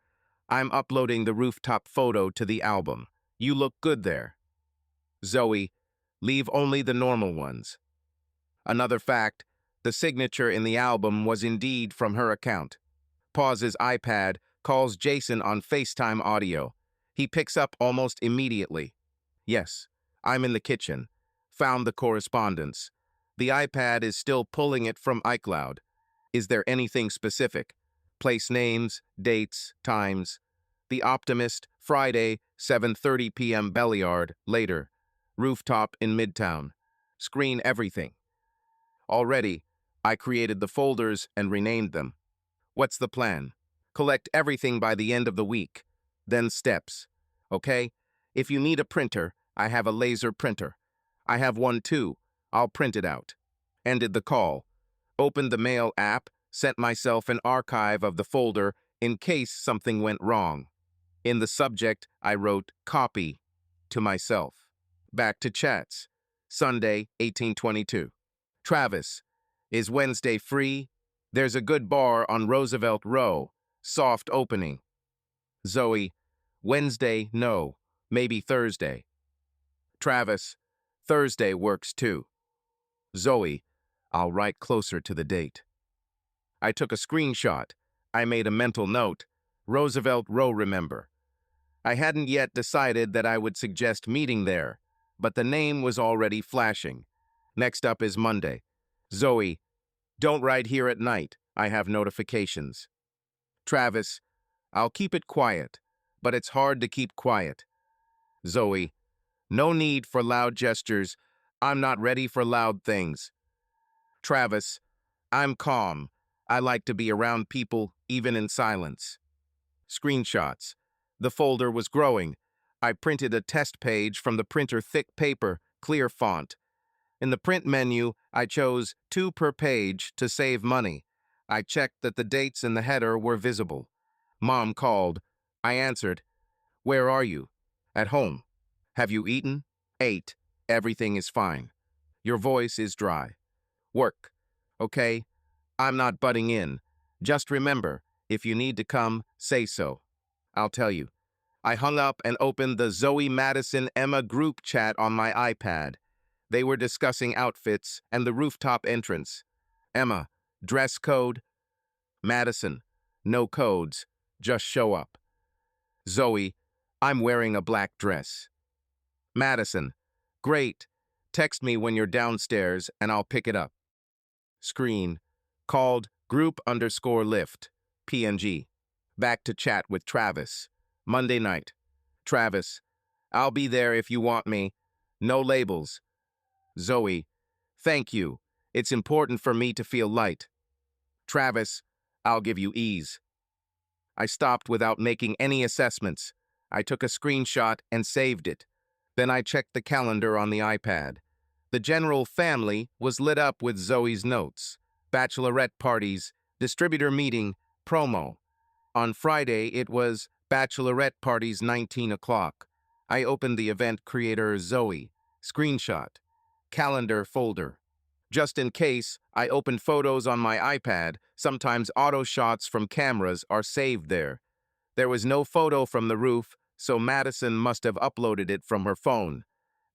I'm uploading the rooftop photo to the album. You look good there. Zoe, leave only the normal ones. Another fact, the signature in the album was indeed from her account. Pauses iPad, calls Jason on FaceTime audio. He picks up almost immediately. Yes, I'm in the kitchen. Found the correspondence. The iPad is still pulling it from iCloud. Is there anything specific? Place names, dates, times. The Optimist, Friday, 7:30 p.m. Belliard, later. Rooftop in Midtown. Screen everything. Already, I created the folders and renamed them. What's the plan? Collect everything by the end of the week. Then steps. Okay? If you need a printer, I have a laser printer. I have one too. I'll print it out. Ended the call. Opened the mail app, sent myself an archive of the folder in case something went wrong. In the subject, I wrote copy to myself. Back to chats. Sunday, 1822. Travis, is Wednesday free? There's a good bar on Roosevelt Row. Soft opening. Zoe, Wednesday, no. Maybe Thursday. Travis, Thursday works too. Zoe, I'll write closer to the date. I took a screenshot. I made a mental note. Roosevelt Row, remember. I hadn't yet decided that I would suggest meeting there, but the name was already flashing. Next up is Monday. Zoe, don't write here at night. I have notifications. Travis, I'll keep it quiet, but it's hard to keep quiet. Zoe, no need for loud gestures. I'm not ready for loud things. Travis, I'm calm. I like to be around people, even in silence. Screenshots. The folder was growing. I printed a test page from the printer, thick paper, clear font. In the print menu, I chose 2 per page to save money. I checked that the dates in the header were visible. Mom called. I answered. Where are you? At home. Have you eaten? Ate. Everything is fine. Your voice is dry. Work. Okay? I'm not butting in. Just remember, if you need to come, say so. I'll tell you. I hung up and opened the Zoe Madison Emma group chat on my iPad. They were discussing outfits and the rooftop entrance. Emma, dress code? Madison, no codes, just show up. Zoe, I'm wearing a black dress. Madison, great. Text me when you're downstairs and I'll pick it up. Screen, called group_lift, PNG. Back to chat with Travis. Monday night. Travis, I'll be there if you want me. No labels. Zoe, thank you. It's important for me to feel light. Travis, I'll give you ease. I stopped without making any assessments. I took a screenshot and saved it. Then I checked the calendar on the iPad. The general family was lit up with Zoe's notes. Bachelorette parties, distributor meeting, promo. On Friday, it was bachelorette parties 19 o'clock. I opened the event creator Zoe. Screenshot. Calendar folder. Just in case, I opened photos on my iPad. Sometimes auto shots from cameras are saved there. There was no photo from the roof, so Madison must have uploaded it from her phone.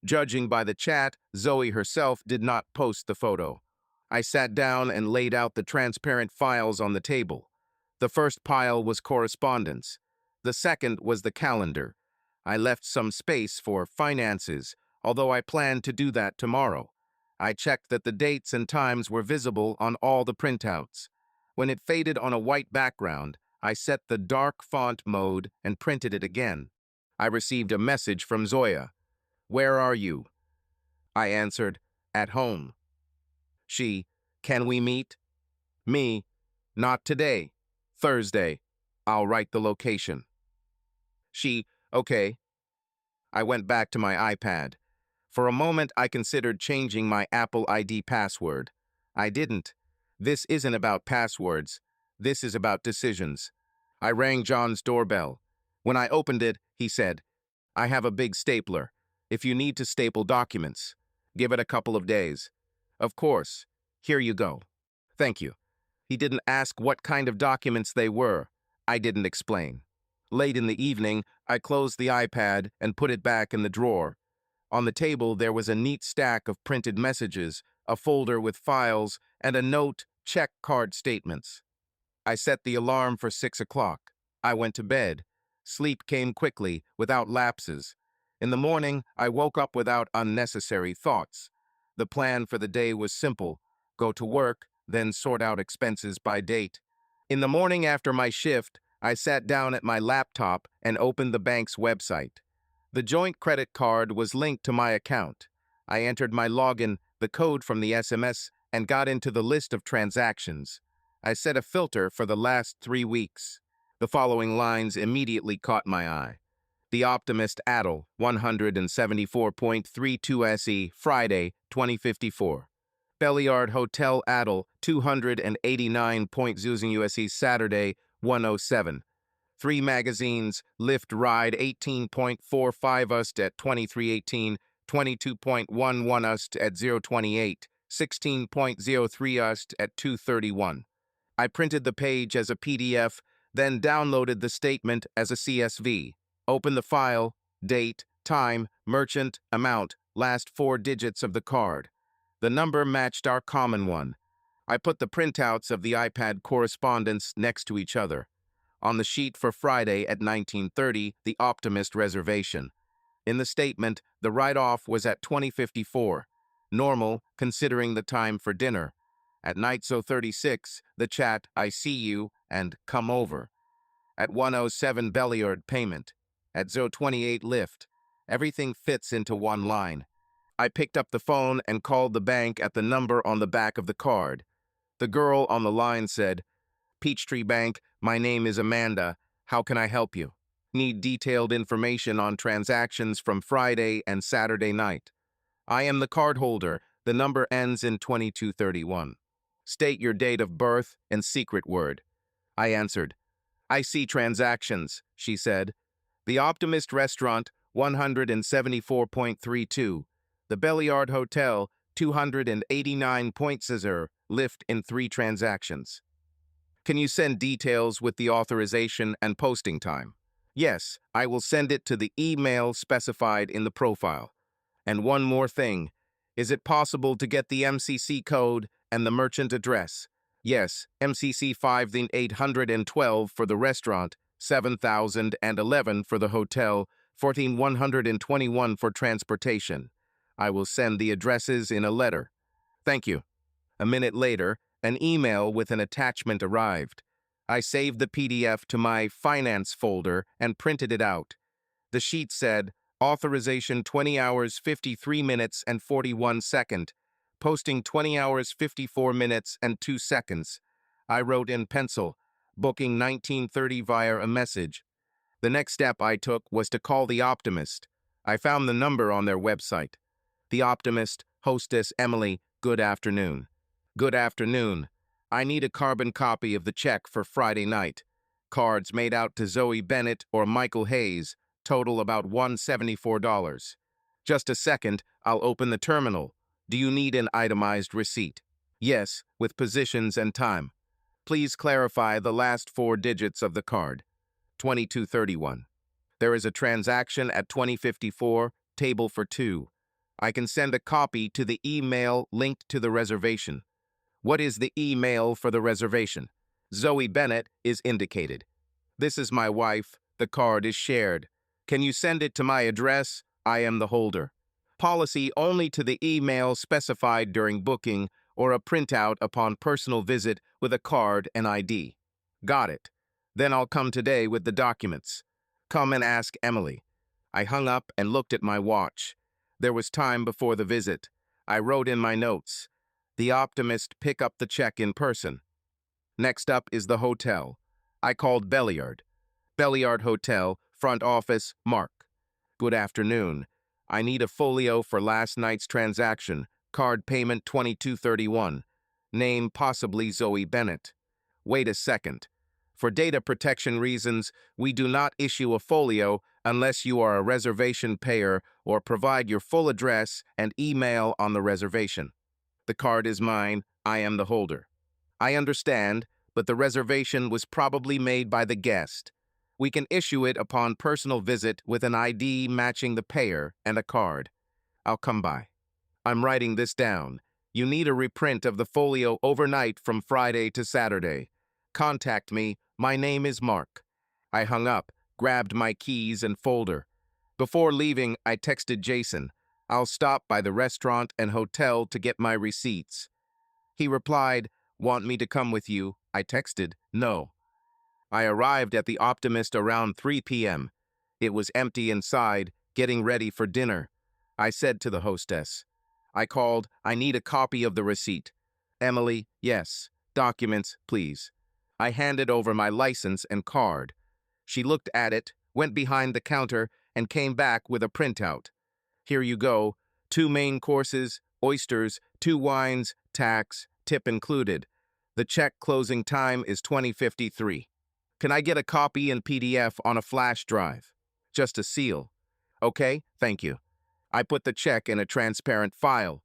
Judging by the chat, Zoe herself did not post the photo. I sat down and laid out the transparent files on the table. The first pile was correspondence. The second was the calendar. I left some space for finances, although I planned to do that tomorrow. I checked that the dates and times were visible on all the printouts. When it faded on a white background, I set the dark font mode and printed it again. I received a message from Zoya. Where are you? I answered, at home. She, can we meet? Me, not today. Thursday. I'll write the location. She, okay. I went back to my iPad. For a moment, I considered changing my Apple ID password. I didn't. This isn't about passwords. This is about decisions. I rang John's doorbell. When I opened it, he said, I have a big stapler. If you need to staple documents, give it a couple of days. Of course. Here you go. Thank you. He didn't ask what kind of documents they were. I didn't explain. Late in the evening, I closed the iPad and put it back in the drawer. On the table, there was a neat stack of printed messages, a folder with files, and a note, check card statements. I set the alarm for 6 o'clock. I went to bed. Sleep came quickly, without lapses. In the morning, I woke up without unnecessary thoughts. The plan for the day was simple: go to work, then sort out expenses by date. In the morning after my shift, I sat down at my laptop and opened the bank's website. The joint credit card was linked to my account. I entered my login, the code from the SMS, and got into the list of transactions. I set a filter for the last 3 weeks. The following lines immediately caught my eye. The Optimist Adel, 174.32 SE, Friday, 2054. Belliard Hotel Adel, 289.00 USE, Saturday, 107. 3 magazines, Lift Ride 18.45 UST at 2318, 22.11 UST at 028, 16.03 UST at 231. I printed the page as a PDF, then downloaded the statement as a CSV. Opened the file, date, time, merchant, amount, last 4 digits of the card. The number matched our common one. I put the printouts of the iPad correspondence next to each other. On the sheet for Friday at 19:30, the Optimist reservation. In the statement, the write-off was at 2054. Normal, considering the time for dinner. At night 36, the chat, I see you, and come over. At 107, Belliard payment. At 028, lift. Everything fits into one line. I picked up the phone and called the bank at the number on the back of the card. The girl on the line said, Peachtree Bank, my name is Amanda. How can I help you? Need detailed information on transactions from Friday and Saturday night. I am the cardholder. The number ends in 2231. State your date of birth and secret word. I answered. I see transactions, she said. The Optimist Restaurant, 174.32. The Belliard Hotel, 289.00, lift in 3 transactions. Can you send details with the authorization and posting time? Yes, I will send it to the email specified in the profile. And one more thing. Is it possible to get the MCC code and the merchant address? Yes, MCC 5812 for the restaurant, 7011 for the hotel, 14121 for transportation. I will send the addresses in a letter. Thank you. A minute later, an email with an attachment arrived. I saved the PDF to my finance folder and printed it out. The sheet said, authorization 20 hours 53 minutes and 41 seconds, posting 20 hours 54 minutes and 2 seconds. I wrote in pencil, booking 1930 via a message. The next step I took was to call the Optimist. I found the number on their website. The Optimist, hostess Emily, good afternoon. Good afternoon. I need a carbon copy of the check for Friday night. Cards made out to Zoe Bennett or Michael Hayes, total about $174. Just a second, I'll open the terminal. Do you need an itemized receipt? Yes, with positions and time. Please clarify the last 4 digits of the card. 2231. There is a transaction at 2054, table for 2. I can send a copy to the email linked to the reservation. What is the email for the reservation? Zoe Bennett is indicated. This is my wife. The card is shared. Can you send it to my address? I am the holder. Policy only to the email specified during booking or a printout upon personal visit with a card and ID. Got it. Then I'll come today with the documents. Come and ask Emily. I hung up and looked at my watch. There was time before the visit. I wrote in my notes. The Optimist pick up the check in person. Next up is the hotel. I called Belliard. Belliard Hotel, front office, Mark. Good afternoon. I need a folio for last night's transaction. Card payment 2231. Name possibly Zoe Bennett. Wait a second. For data protection reasons, we do not issue a folio unless you are a reservation payer or provide your full address and email on the reservation. The card is mine. I am the holder. I understand, but the reservation was probably made by the guest. We can issue it upon personal visit with an ID matching the payer and a card. I'll come by. I'm writing this down. You need a reprint of the folio overnight from Friday to Saturday. Contact me. My name is Mark. I hung up, grabbed my keys and folder. Before leaving, I texted Jason. I'll stop by the restaurant and hotel to get my receipts. He replied, "Want me to come with you?" I texted, "No." I arrived at the Optimist around 3 p.m. It was empty inside, getting ready for dinner. I said to the hostess. I called, "I need a copy of the receipt." "Emily, yes. Documents, please." I handed over my license and card. She looked at it, went behind the counter, and came back with a printout. "Here you go. 2 main courses, oysters, 2 wines, tax, tip included. The check closing time is 20:53. Can I get a copy in PDF on a flash drive? Just a seal." "Okay, thank you." I put the check in a transparent file.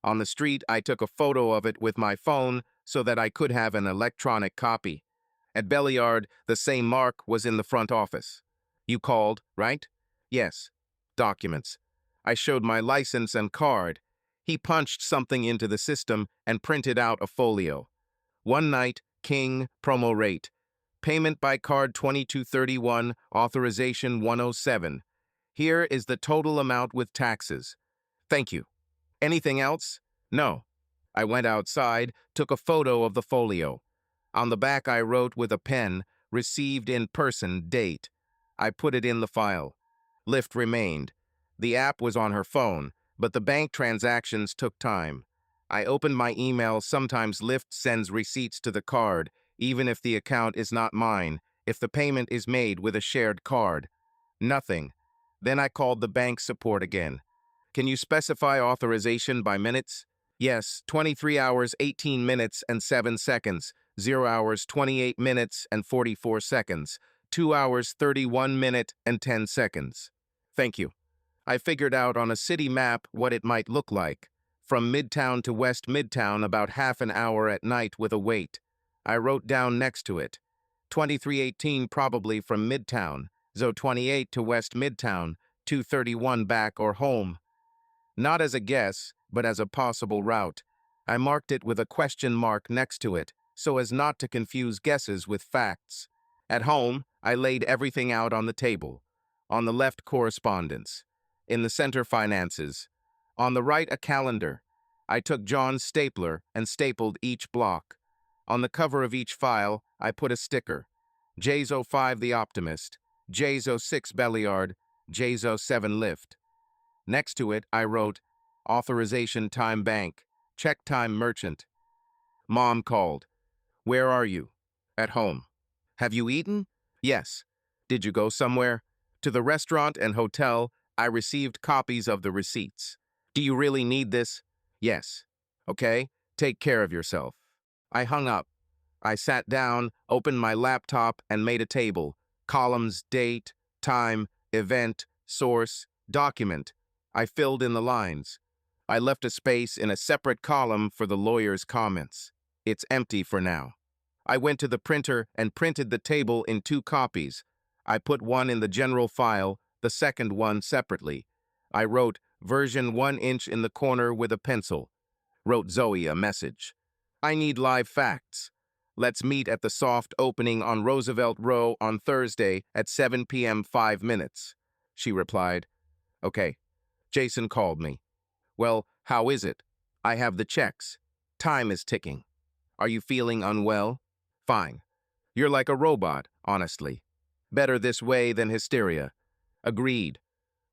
On the street, I took a photo of it with my phone so that I could have an electronic copy. At Belliard, the same Mark was in the front office. "You called, right?" "Yes." "Documents." I showed my license and card. He punched something into the system and printed out a folio. "One night, King, promo rate. Payment by card 2231, authorization 107. Here is the total amount with taxes. Thank you. Anything else?" "No." I went outside, took a photo of the folio. On the back I wrote with a pen, "Received in person, date." I put it in the file. Lyft remained. The app was on her phone, but the bank transactions took time. I opened my email. Sometimes Lyft sends receipts to the card, even if the account is not mine, if the payment is made with a shared card. Nothing. Then I called the bank support again. "Can you specify authorization by minutes?" "Yes, 23 hours, 18 minutes and 7 seconds, 0 hours, 28 minutes and 44 seconds, 2 hours, 31 minutes and 10 seconds. "Thank you." I figured out on a city map what it might look like. From Midtown to West Midtown, about half an hour at night with a wait. I wrote down next to it. 2318 probably from Midtown, so 28 to West Midtown, 231 back or home. Not as a guess, but as a possible route. I marked it with a question mark next to it, so as not to confuse guesses with facts. At home, I laid everything out on the table. On the left, correspondence. In the center, finances. On the right, a calendar. I took John's stapler and stapled each block. On the cover of each file, I put a sticker. J05 The Optimist, J06 Belliard, J07 Lyft. Next to it, I wrote, "Authorization time bank, check time merchant." Mom called. "Where are you?" "At home." "Have you eaten?" "Yes." "Did you go somewhere?" "To the restaurant and hotel. I received copies of the receipts." "Do you really need this?" "Yes." "Okay, take care of yourself." I hung up. I sat down, opened my laptop, and made a table. Columns, date, time, event, source, document. I filled in the lines. I left a space in a separate column for the lawyer's comments. It's empty for now. I went to the printer and printed the table in 2 copies. I put one in the general file, the second one separately. I wrote version 1 inch in the corner with a pencil. Wrote Zoe a message. "I need live facts. Let's meet at the soft opening on Roosevelt Row on Thursday at 7 p.m. 5 minutes. She replied, "Okay." Jason called me. "Well, how is it?" "I have the checks. Time is ticking." "Are you feeling unwell?" "Fine." "You're like a robot, honestly." "Better this way than hysteria." "Agreed."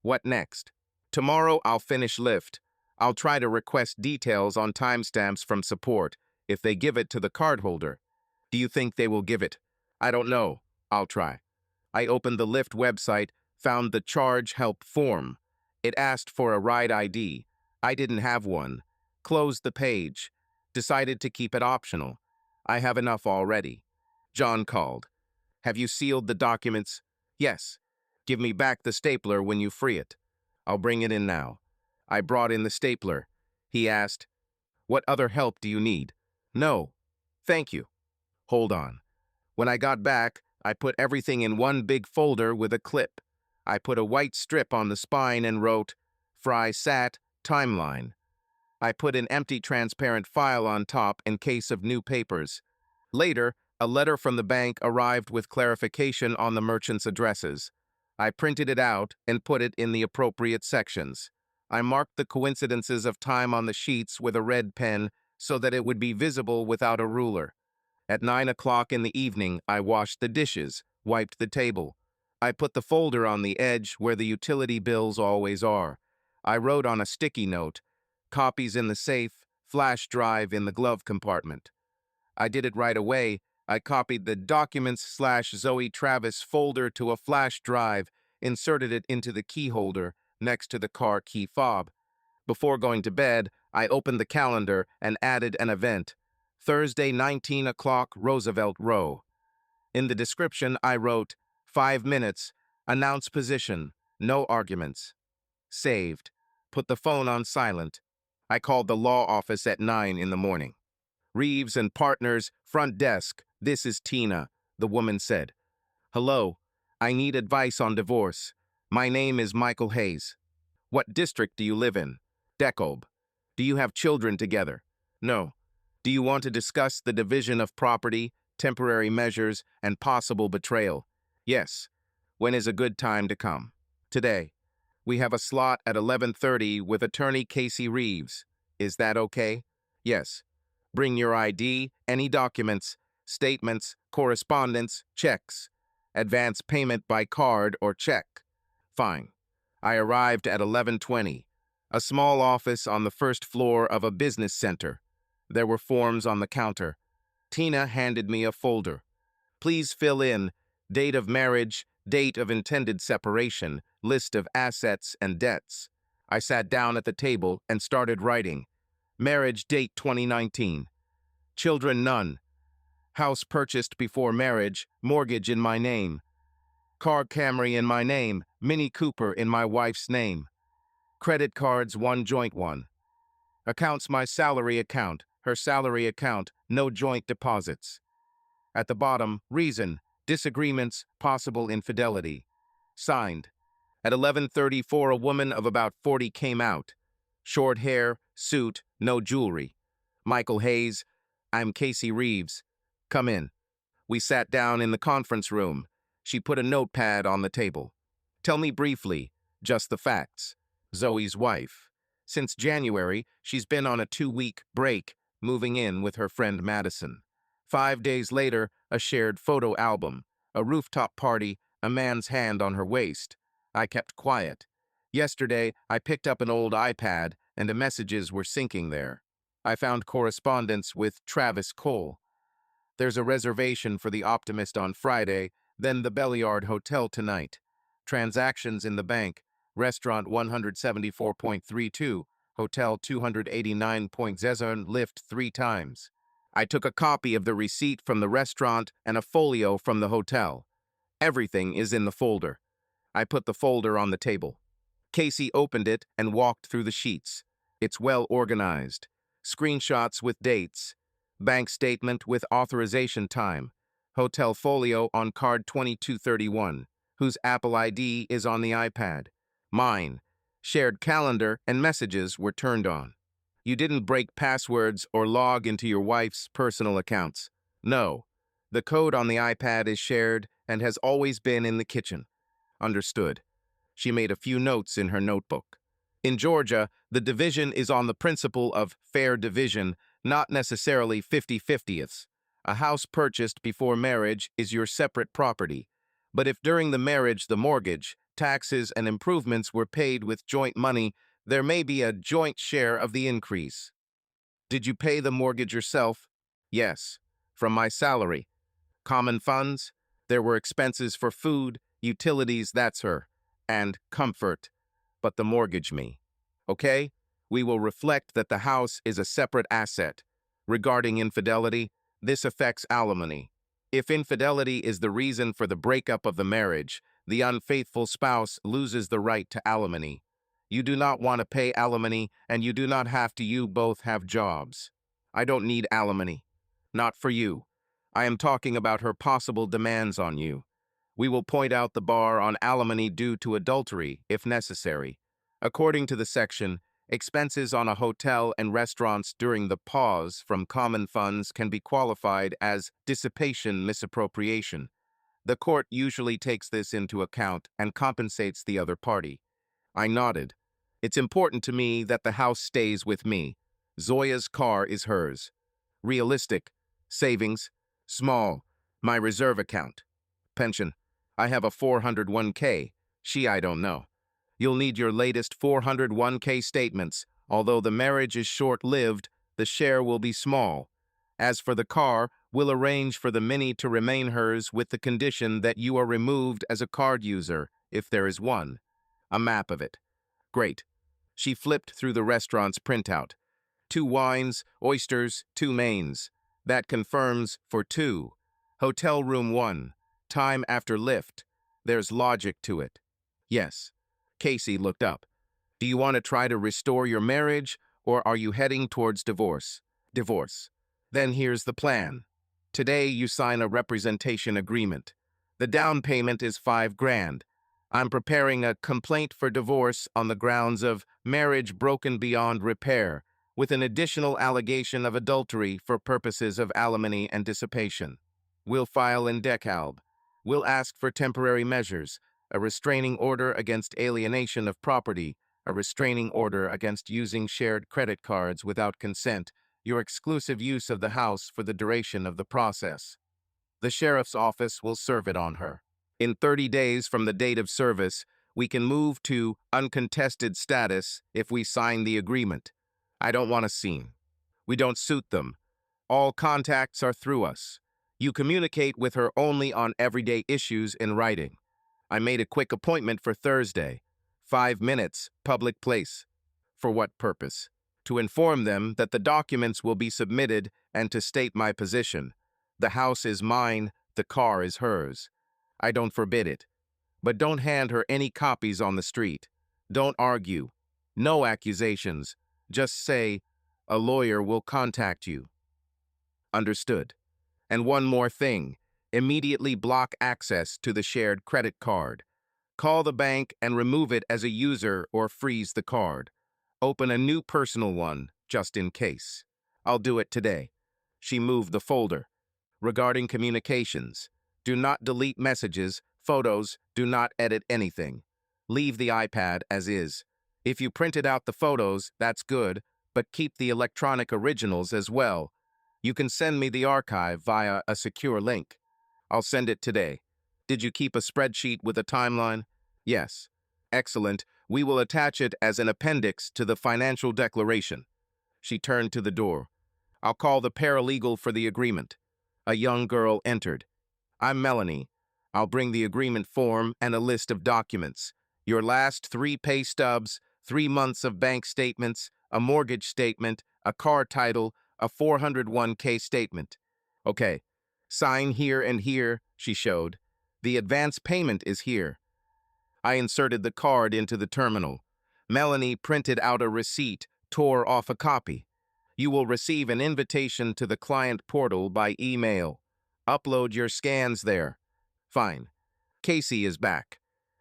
"What next?" "Tomorrow I'll finish Lyft. I'll try to request details on timestamps from support if they give it to the cardholder." "Do you think they will give it?" "I don't know. I'll try." I opened the Lyft website, found the charge help form. It asked for a ride ID. I didn't have one. Closed the page. Decided to keep it optional. I have enough already. John called. "Have you sealed the documents?" "Yes." "Give me back the stapler when you free it." "I'll bring it in now." I brought in the stapler. He asked, "What other help do you need?" "No. Thank you." "Hold on." When I got back, I put everything in one big folder with a clip. I put a white strip on the spine and wrote, Fry Sat, Timeline. I put an empty transparent file on top in case of new papers. Later, a letter from the bank arrived with clarification on the merchant's addresses. I printed it out and put it in the appropriate sections. I marked the coincidences of time on the sheets with a red pen so that it would be visible without a ruler. At 9 o'clock in the evening, I washed the dishes, wiped the table. I put the folder on the edge where the utility bills always are. I wrote on a sticky note, copies in the safe, flash drive in the glove compartment. I did it right away. I copied the Documents/Zoe Travis folder to a flash drive, inserted it into the key holder next to the car key fob. Before going to bed, I opened the calendar and added an event. Thursday, 19 o'clock, Roosevelt Row. In the description, I wrote, 5 minutes, announce position, no arguments. Saved. Put the phone on silent. I called the law office at 9 in the morning. Reeves and Partners, front desk, this is Tina, the woman said. Hello, I need advice on divorce. My name is Michael Hayes. What district do you live in? Decob. Do you have children together? No. Do you want to discuss the division of property, temporary measures, and possible betrayal? Yes. When is a good time to come? Today. We have a slot at 11:30 with attorney Casey Reeves. Is that okay? Yes. Bring your ID, any documents, statements, correspondence, checks. Advance payment by card or check. Fine. I arrived at 11:20. A small office on the first floor of a business center. There were forms on the counter. Tina handed me a folder. Please fill in date of marriage, date of intended separation, list of assets and debts. I sat down at the table and started writing. Marriage date 2019. Children none. House purchased before marriage, mortgage in my name. Car Camry in my name, Mini Cooper in my wife's name. Credit cards, one joint one. Accounts, my salary account, her salary account, no joint deposits. At the bottom, reason, disagreements, possible infidelity. Signed. At 11:34, a woman of about 40 came out. Short hair, suit, no jewelry. Michael Hayes, I'm Casey Reeves. Come in. We sat down in the conference room. She put a notepad on the table. Tell me briefly, just the facts. Zoe's wife. Since January, she's been on a 2-week break, moving in with her friend Madison. 5 days later, a shared photo album, a rooftop party, a man's hand on her waist. I kept quiet. Yesterday, I picked up an old iPad, and the messages were syncing there. I found correspondence with Travis Cole. There's a reservation for the Optimist on Friday, then the Belliard Hotel tonight. Transactions in the bank, restaurant 174.32, hotel 289.0, lift 3 times. I took a copy of the receipt from the restaurant and a folio from the hotel. Everything is in the folder. I put the folder on the table. Casey opened it and walked through the sheets. It's well organized. Screenshots with dates. Bank statement with authorization time. Hotel folio on card 2231, whose Apple ID is on the iPad. Mine. Shared calendar and messages were turned on. You didn't break passwords or log into your wife's personal accounts. No. The code on the iPad is shared and has always been in the kitchen. Understood. She made a few notes in her notebook. In Georgia, the division is on the principle of fair division, not necessarily 50-50ths. A house purchased before marriage is your separate property. But if during the marriage the mortgage, taxes, and improvements were paid with joint money, there may be a joint share of the increase. Did you pay the mortgage yourself? Yes, from my salary. Common funds? There were expenses for food, utilities, that's her, and comfort, but the mortgage me. Okay? We will reflect that the house is a separate asset. Regarding infidelity, this affects alimony. If infidelity is the reason for the breakup of the marriage, the unfaithful spouse loses the right to alimony. You do not want to pay alimony, and you do not have to. You both have jobs. I don't need alimony. Not for you. I am talking about her possible demands on you. We will point out the bar on alimony due to adultery, if necessary. According to the section, expenses on a hotel and restaurants during the pause from common funds can be qualified as dissipation misappropriation. The court usually takes this into account and compensates the other party. I nodded. It's important to me that the house stays with me. Zoya's car is hers. Realistic. Savings. Small. My reserve account. Pension. I have a 401k. I don't know. You'll need your latest 401k statements. Although the marriage is short-lived, the share will be small. As for the car, we'll arrange for the Mini to remain hers with the condition that you are removed as a card user, if there is one. A map of it. Great. She flipped through the restaurant's printout. 2 wines, oysters, 2 mains. That confirms for 2. Hotel room 1. Time after lift. There's logic to it. Yes. Casey looked up. Do you want to try to restore your marriage, or are you heading towards divorce? Divorce. Then here's the plan. Today you sign a representation agreement. The down payment is $5,000. I'm preparing a complaint for divorce on the grounds of marriage broken beyond repair, with an additional allegation of adultery for purposes of alimony and dissipation. We'll file in DECALB. We'll ask for temporary measures, a restraining order against alienation of property, a restraining order against using shared credit cards without consent, your exclusive use of the house for the duration of the process. The sheriff's office will serve it on her. In 30 days from the date of service, we can move to uncontested status if we sign the agreement. I don't want a scene. We don't suit them. All contacts are through us. You communicate with her only on everyday issues in writing. I made a quick appointment for Thursday. 5 minutes, public place. For what purpose? To inform them that the documents will be submitted and to state my position. The house is mine, the car is hers. I don't forbid it. But don't hand her any copies on the street. Don't argue. No accusations. Just say, a lawyer will contact you. Understood. And one more thing. Immediately block access to the shared credit card. Call the bank and remove it as a user or freeze the card. Open a new personal one, just in case. I'll do it today. She moved the folder. Regarding communications, do not delete messages, photos, do not edit anything. Leave the iPad as is. If you printed out the photos, that's good, but keep the electronic originals as well. You can send me the archive via a secure link. I'll send it today. Did you keep a spreadsheet with a timeline? Yes. Excellent. We will attach it as an appendix to the financial declaration. She turned to the door. I'll call the paralegal for the agreement. A young girl entered. I'm Melanie. I'll bring the agreement form and a list of documents. Your last 3 pay stubs, 3 months of bank statements, a mortgage statement, a car title, a 401k statement. Okay. Sign here and here, she showed. The advance payment is here. I inserted the card into the terminal. Melanie printed out a receipt, tore off a copy. You will receive an invitation to the client portal by email. Upload your scans there. Fine. Casey is back.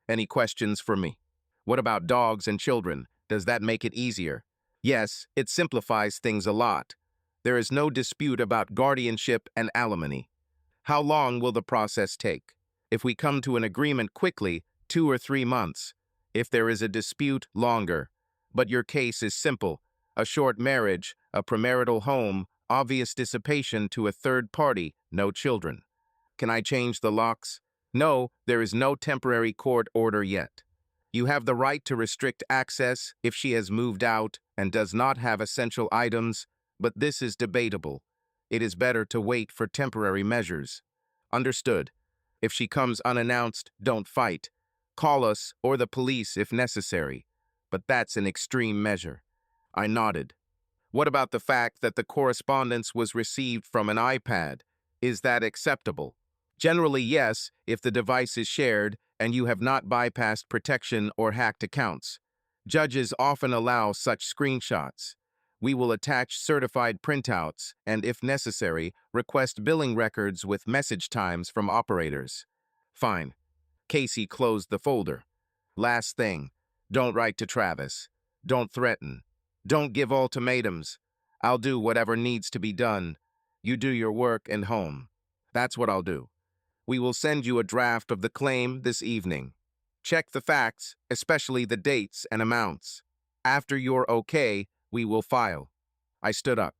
Any questions for me? What about dogs and children? Does that make it easier? Yes, it simplifies things a lot. There is no dispute about guardianship and alimony. How long will the process take? If we come to an agreement quickly, 2 or 3 months. If there is a dispute, longer. But your case is simple. A short marriage, a premarital home, obvious dissipation to a third party, no children. Can I change the locks? No, there is no temporary court order yet. You have the right to restrict access if she has moved out and does not have essential items, but this is debatable. It is better to wait for temporary measures. Understood. If she comes unannounced, don't fight. Call us or the police if necessary. But that's an extreme measure. I nodded. What about the fact that the correspondence was received from an iPad? Is that acceptable? Generally, yes, if the device is shared and you have not bypassed protection or hacked accounts. Judges often allow such screenshots. We will attach certified printouts and, if necessary, request billing records with message times from operators. Fine. Casey closed the folder. Last thing, don't write to Travis. Don't threaten. Don't give ultimatums. I'll do whatever needs to be done. You do your work and home. That's what I'll do. We will send you a draft of the claim this evening. Check the facts, especially the dates and amounts. After you're okay, we will file. I stood up.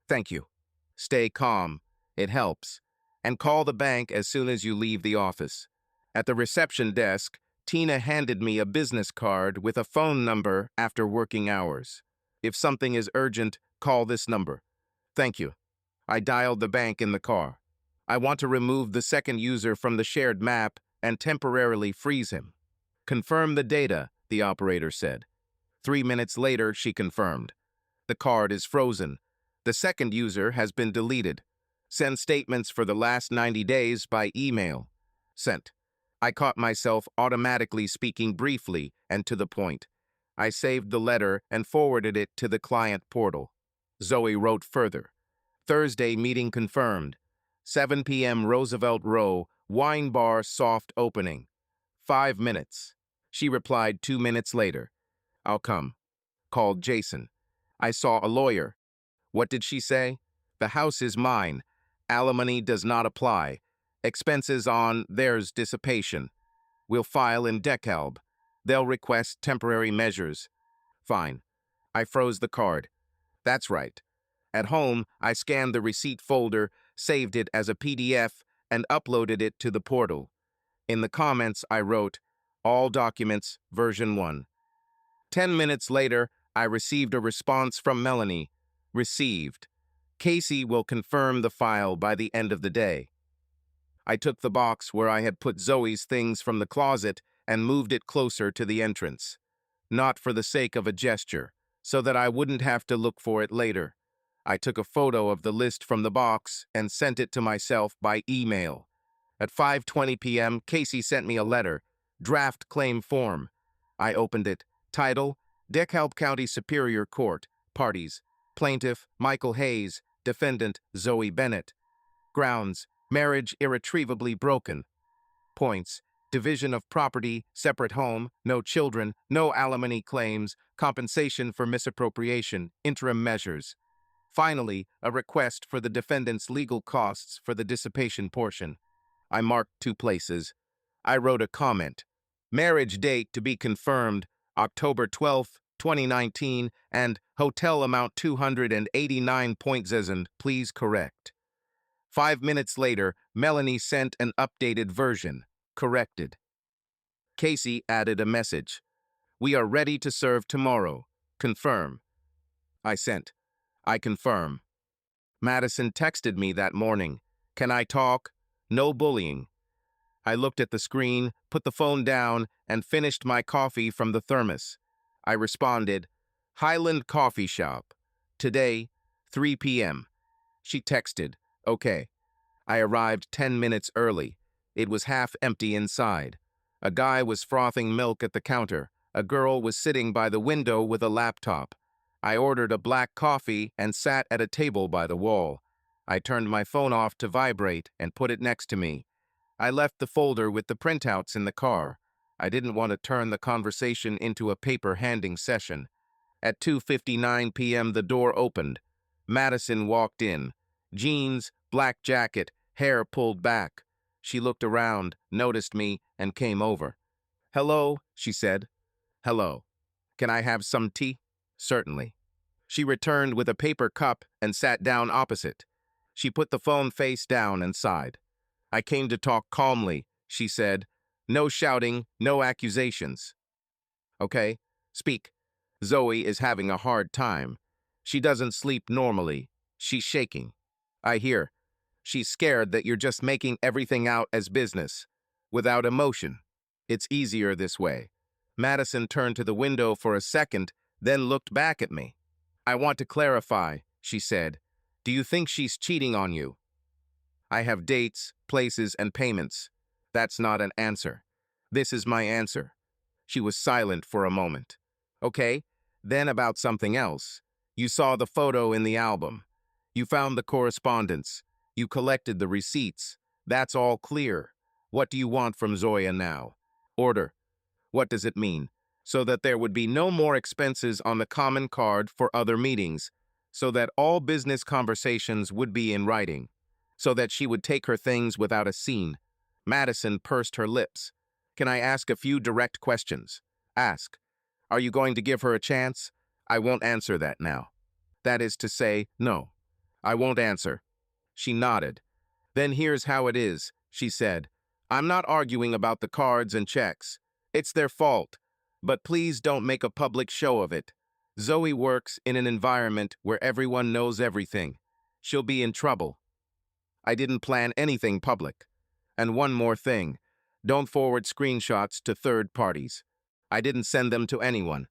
Thank you. Stay calm. It helps. And call the bank as soon as you leave the office. At the reception desk, Tina handed me a business card with a phone number after working hours. If something is urgent, call this number. Thank you. I dialed the bank in the car. I want to remove the second user from the shared map and temporarily freeze him. Confirm the data, the operator said. 3 minutes later, she confirmed. The card is frozen. The second user has been deleted. Send statements for the last 90 days by email. Sent. I caught myself automatically speaking briefly and to the point. I saved the letter and forwarded it to the client portal. Zoe wrote further. Thursday meeting confirmed. 7 p.m. Roosevelt Row, wine bar soft opening. 5 minutes. She replied 2 minutes later. I'll come. Called Jason. I saw a lawyer. What did she say? The house is mine. Alimony does not apply. Expenses on theirs dissipation. We'll file in DECALB. They'll request temporary measures. Fine. I froze the card. That's right. At home, I scanned the receipt folder, saved it as a PDF, and uploaded it to the portal. In the comments, I wrote, all documents, version 1. 10 minutes later, I received a response from Melanie. Received. Casey will confirm the file by the end of the day. I took the box where I had put Zoe's things from the closet and moved it closer to the entrance. Not for the sake of a gesture, so that I wouldn't have to look for it later. I took a photo of the list from the box and sent it to myself by email. At 5:20 p.m., Casey sent me a letter, draft claim form. I opened it. Title, DeKalb County Superior Court. Parties, Plaintiff, Michael Hayes. Defendant, Zoe Bennett. Grounds, marriage irretrievably broken. Points, division of property, separate home, no children, no alimony claims, compensation for misappropriation, interim measures. Finally, a request for the defendant's legal costs for the dissipation portion. I marked 2 places. I wrote a comment. Marriage date to be confirmed, October 12th, 2019, and hotel amount 289.000, please correct. 5 minutes later, Melanie sent an updated version, corrected. Casey added a message. We are ready to serve tomorrow. Confirm. I sent. I confirm. Madison texted me that morning. Can I talk? No bullying. I looked at the screen, put the phone down, and finished my coffee from the thermos. I responded, Highland Coffee Shop. Today, 3 p.m. She texted, okay. I arrived 10 minutes early. It was half empty inside. A guy was frothing milk at the counter. A girl was sitting by the window with a laptop. I ordered a black coffee and sat at a table by the wall. I turned my phone off to vibrate and put it next to me. I left the folder with the printouts in the car. I didn't want to turn the conversation into a paper-handing session. At 2:59 p.m., the door opened. Madison walked in. Jeans, black jacket, hair pulled back. She looked around, noticed me, and came over. Hello, she said. Hello. Can I have some tea? Certainly. She returned with a paper cup and sat down opposite. She put the phone face down and sighed. I came to talk calmly, she said. No shouting, no accusations. Okay, speak. Zoe is having a hard time. She doesn't sleep normally. She's shaking. I hear. She's scared that you're just making everything out as business, without emotion. It's easier this way. Madison turned to the window for a second, then looked back at me. I want to clarify, she said. Do you think she's cheating on you? I have dates, places, and payments. That's not an answer. This is my answer. She was silent for a moment. Okay, then about something else. You saw the photo in the album. You found the correspondence. You collected the receipts. That's all clear. What do you want from Zoya now? Order. What does it mean? So that there would be no more expenses on the common card for other meetings, so that all business conversations would be in writing, so that she would take her things without a scene. Madison pursed her lips. Can I ask a few direct questions? Ask. Are you going to give her a chance? I won't answer that now. That is to say, no. I won't answer. She nodded. Then here's how it is, she said. I'm not arguing about the cards and checks. It's their fault. But please don't make a public show of it. Zoe works in an environment where everyone knows everything. She'll be in trouble. I didn't plan anything public. And one more thing. Don't forward screenshots to third parties. I didn't send them to anyone.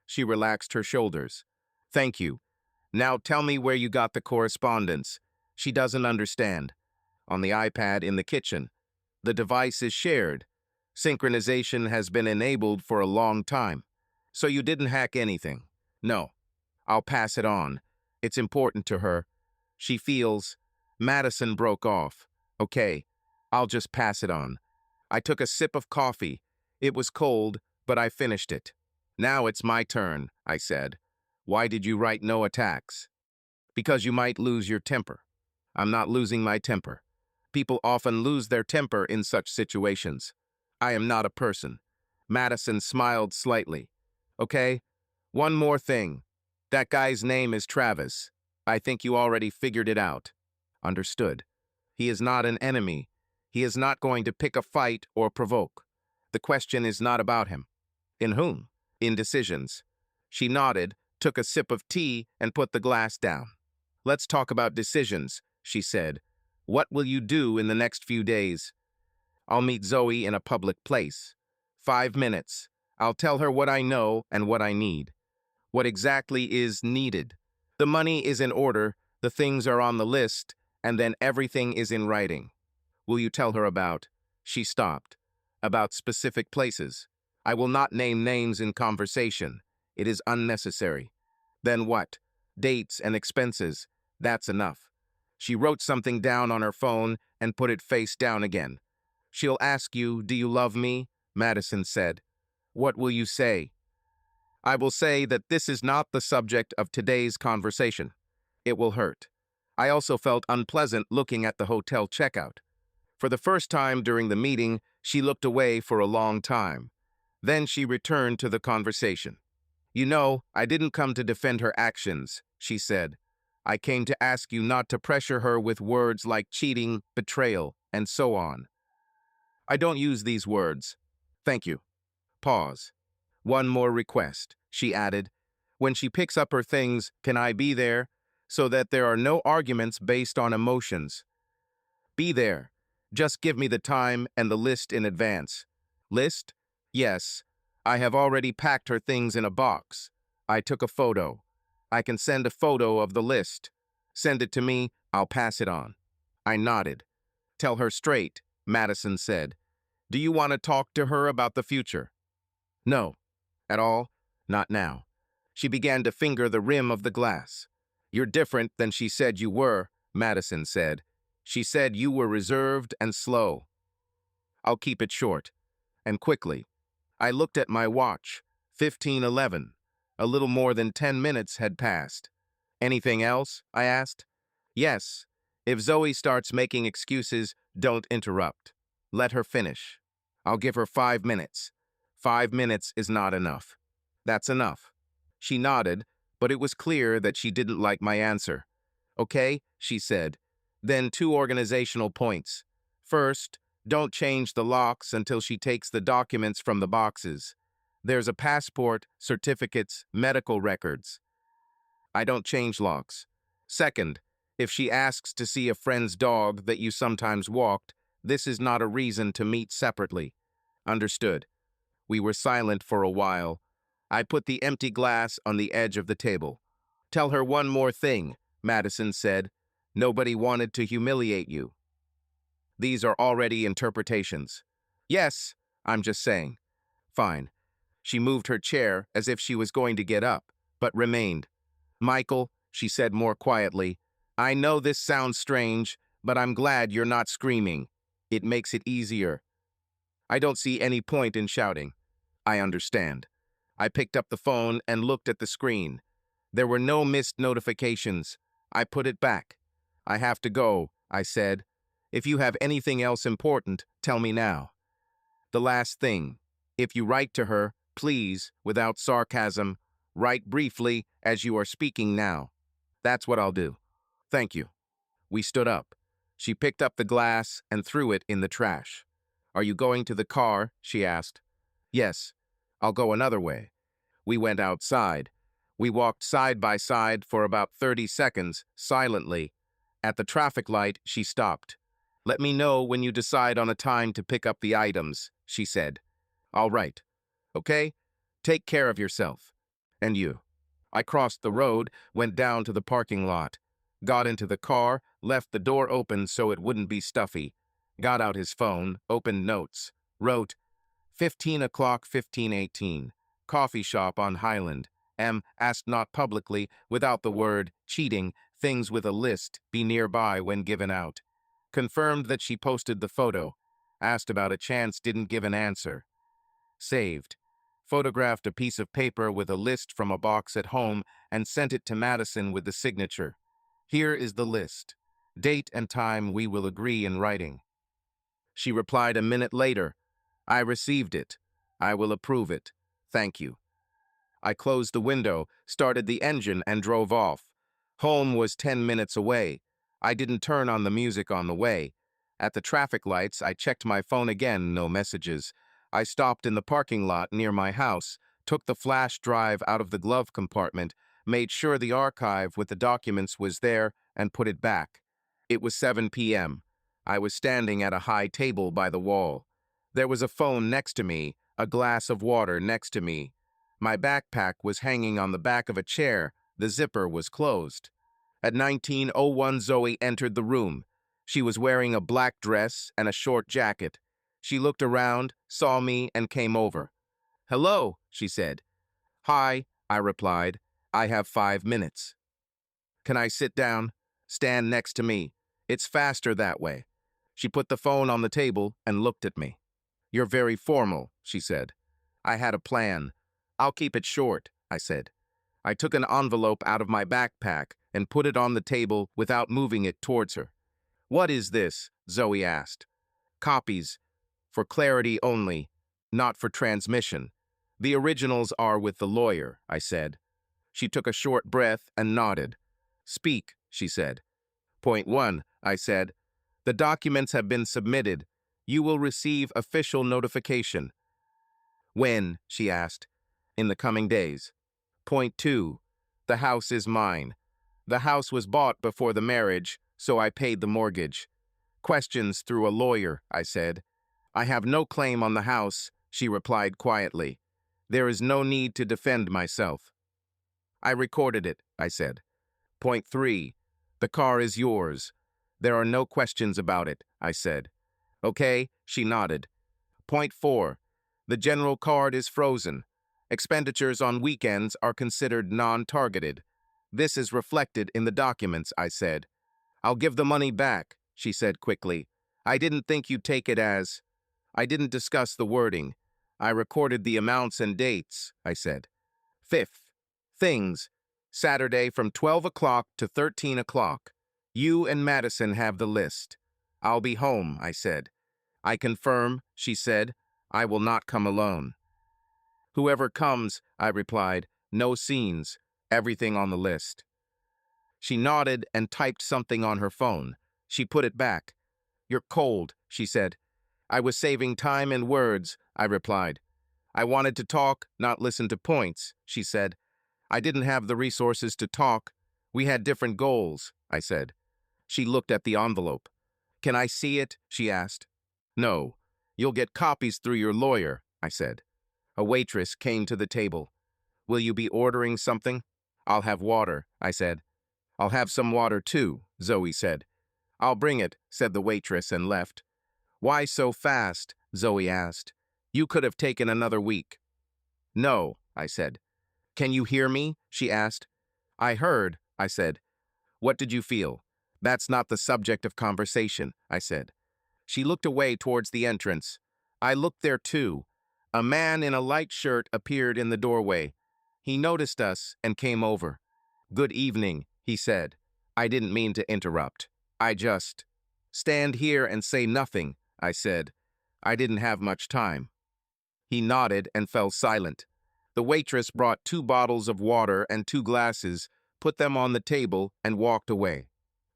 She relaxed her shoulders. Thank you. Now tell me where you got the correspondence. She doesn't understand. On the iPad in the kitchen. The device is shared. Synchronization has been enabled for a long time. So you didn't hack anything. No. I'll pass it on. It's important to her. She feels... Madison broke off. Okay, I'll just pass it on. I took a sip of coffee. It was cold, but I finished it. Now it's my turn, I said. Why did you write no attacks? Because you might lose your temper. I'm not losing my temper. People often lose their temper in such situations. I am not a person. Madison smiled slightly. Okay, one more thing. That guy's name is Travis. I think you already figured it out. Understood. He is not an enemy. He is not going to pick a fight or provoke. The question is not about him. In whom? In decisions. She nodded, took a sip of tea, and put the glass down. Let's talk about decisions, she said. What will you do in the next few days? I'll meet Zoe in a public place. 5 minutes. I'll tell her what I know and what I need. What exactly is needed. The money is in order, the things are on the list, and then everything is in writing. Will you tell her about? She stopped. About specific places. I will not name names in conversation. It is unnecessary. Then what? Dates and expenses. That's enough. She wrote something down on her phone and put it face down again. She'll ask you, do you love me? Madison said. What will you say? I will say that this is not the subject of today's conversation. It will hurt. I also felt unpleasant looking at the hotel checkout. For the first time during the meeting, she looked away for a long time. Then she returned to the conversation. You know, I didn't come to defend her actions, she said. I came to ask you not to pressure her with words like cheating, betrayal, and so on. I don't use these words. Thank you. Pause. One more request, she added. When she picks up her things, can I be there? So that there are no arguments based on emotions. Be there. Just give me the time and the list in advance. List? Yes. I have already packed her things in a box. I took a photo. I can send a photo of the list. Send it to me, I'll pass it on. I nodded. Tell her straight, Madison said. Do you want to talk to her about the future? No. At all? Not now. She began to finger the rim of the glass. You're different than she said you were, Madison said. She said you were reserved and slow. I'll keep it short. And quickly. I looked at my watch. 15:11. A little more than 10 minutes had passed. Anything else? I asked. Yes. If Zoe starts making excuses, don't interrupt. Let her finish. I'll give her 5 minutes. 5 minutes is not enough. That's enough. She nodded, but it was clear that she didn't like my answer. Okay, she said. Then 2 organizational points. First, don't change the locks until she takes the documents from the boxes. There's a passport, certificates, medical records. I don't change locks. Second, if she asks to see a friend's dog that you sometimes walked, this is not a reason to meet separately. Understood. We were silent for a while. I put the empty glass on the edge of the table. Tell her one more thing, Madison said. Nobody wanted to humiliate you. These are already interpretations. Yes, I'm just saying. Fine. She moved her chair as if she was going to get up, but remained. Michael, she said more quietly, I know this sounds strange, but I'm glad you're not screaming. It makes it easier. I don't see any point in shouting. I understand. I picked up the phone and looked at the screen. There were no missed notifications. I put it back. I have to go, I said. If you have anything else important, tell me now. The last thing. If you write to her, please, without sarcasm, write briefly as you are speaking now. That's what I'll do. Thank you. We stood up. She picked up the glass and threw it in the trash. Are you going to the car? She asked. Yes. I'll go another way. We went outside. We walked side by side for about 30 seconds, silently. At the traffic light, she stopped. Let me know when you decide on a time to pick up the items, she said. All right. Okay? Take care of yourself. And you. I crossed the road, went down to the parking lot, got into the car, left the door open so it wouldn't be stuffy, got out his phone, opened notes, wrote, 15 o'clock 15:18, coffee shop on Highland. Asked not publicly, without the word, cheating, things with a list, be nearby when given out. Confirmed that she posted the photo. Asked about a chance, didn't give an answer. Saved. Photographed a piece of paper with a list from a box at home and sent it to Madison with the signature. Here is the list. Date and time we will agree in writing. She replied a minute later. I received it. I will approve it. Thank you. I closed the window, started the engine, and drove off. Home was 10 minutes away. I didn't turn on the music on the way. At the traffic lights, I checked my phone again, no messages. I stopped in the parking lot near my house, took the flash drive out of the glove compartment, made sure the archive with the documents was there, and put it back. It was 7 p.m. I was standing at a high table by the wall. There was a phone next to me, a glass of water next to me. My backpack was hanging on the back of a chair. The zipper was closed. At 19:01, Zoe entered the room. She was wearing a black dress and a short jacket. She looked around, saw me, and came over. Hello, she said. Hi, I replied. I have 5 minutes. Can I sit down? Stand next to me. It's faster that way. She put the phone on the table and looked at me. You're very formal, she said. I had a plan. I'll keep it short, I said. I took an envelope out of my backpack and put it on the table without moving it towards her. What is this? Zoe asked. Copies. For clarity only, not for transmission. The originals are with the lawyer, I said. She took a short breath and nodded. Speak, she said. Point 1, I said. The documents have been submitted. You will receive official notification. When? She asked. In the coming days. Point 2, the house is mine. The house was bought before the marriage, so I paid the mortgage. Questions through a lawyer, I said. I have no claim on the house, she replied quietly. There is no need to defend myself. I recorded it, I said. Point 3, the car is yours. There are no questions about it, I said. Okay, she nodded. Point 4, the general card is frozen. Expenditures on weekends are considered non-targeted. This is reflected in the documents, I said. I'll give the money back, she said quickly. I didn't think you'd take it as... I didn't discuss the wording. I recorded the amounts and dates, I said. 5th, things. Saturday from 12 o'clock to 13 o'clock. You and Madison have the list. I'll be home, I said. I confirm, she said. I will not come alone. Whoever comes, I replied. No scenes. Everything on the list. She nodded and typed something on her phone. She put it back. You're cold, she said. I was saving time and words, I replied. I wanted to talk, not listen to points, she said. I didn't have the resources to talk. We had different goals, I said. She looked at the envelope. Can I see it? She asked. No. You'll get copies through your lawyer, I said. A waitress came to the table. Will you be ordering something? I'll have water, I said. I'll have some water too, Zoe said. I'll bring it, said the waitress and left. Why so fast? Zoe asked. You could have taken another week. No, I said. Can you hear me? She asked. I heard, I said. What did you feel? That's not the subject of conversation, I said. She looked away towards the entrance. I looked there too. A man in a light shirt appeared in the doorway. He noticed us and came over. Good evening, he said. I didn't mean to interrupt. I just... Stand here and say nothing, I said. I didn't have much time. He nodded and fell silent. The waitress brought 2 bottles of water and 2 glasses, put them on the table, and walked away.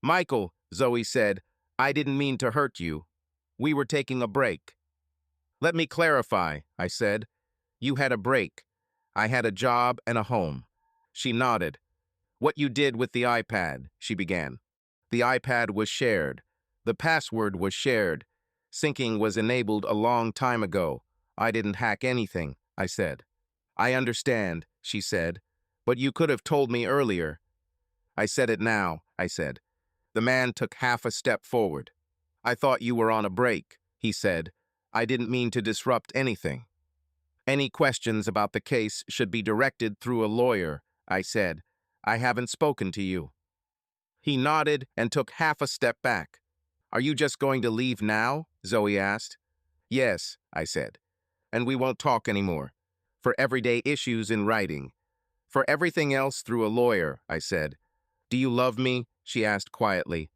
Michael, Zoe said, I didn't mean to hurt you. We were taking a break. Let me clarify, I said. You had a break. I had a job and a home. She nodded. What you did with the iPad, she began. The iPad was shared. The password was shared. Syncing was enabled a long time ago. I didn't hack anything, I said. I understand, she said, but you could have told me earlier. I said it now, I said. The man took half a step forward. I thought you were on a break, he said. I didn't mean to disrupt anything. Any questions about the case should be directed through a lawyer, I said. I haven't spoken to you. He nodded and took half a step back. Are you just going to leave now? Zoe asked. Yes, I said. And we won't talk anymore. For everyday issues in writing. For everything else through a lawyer, I said. Do you love me? She asked quietly.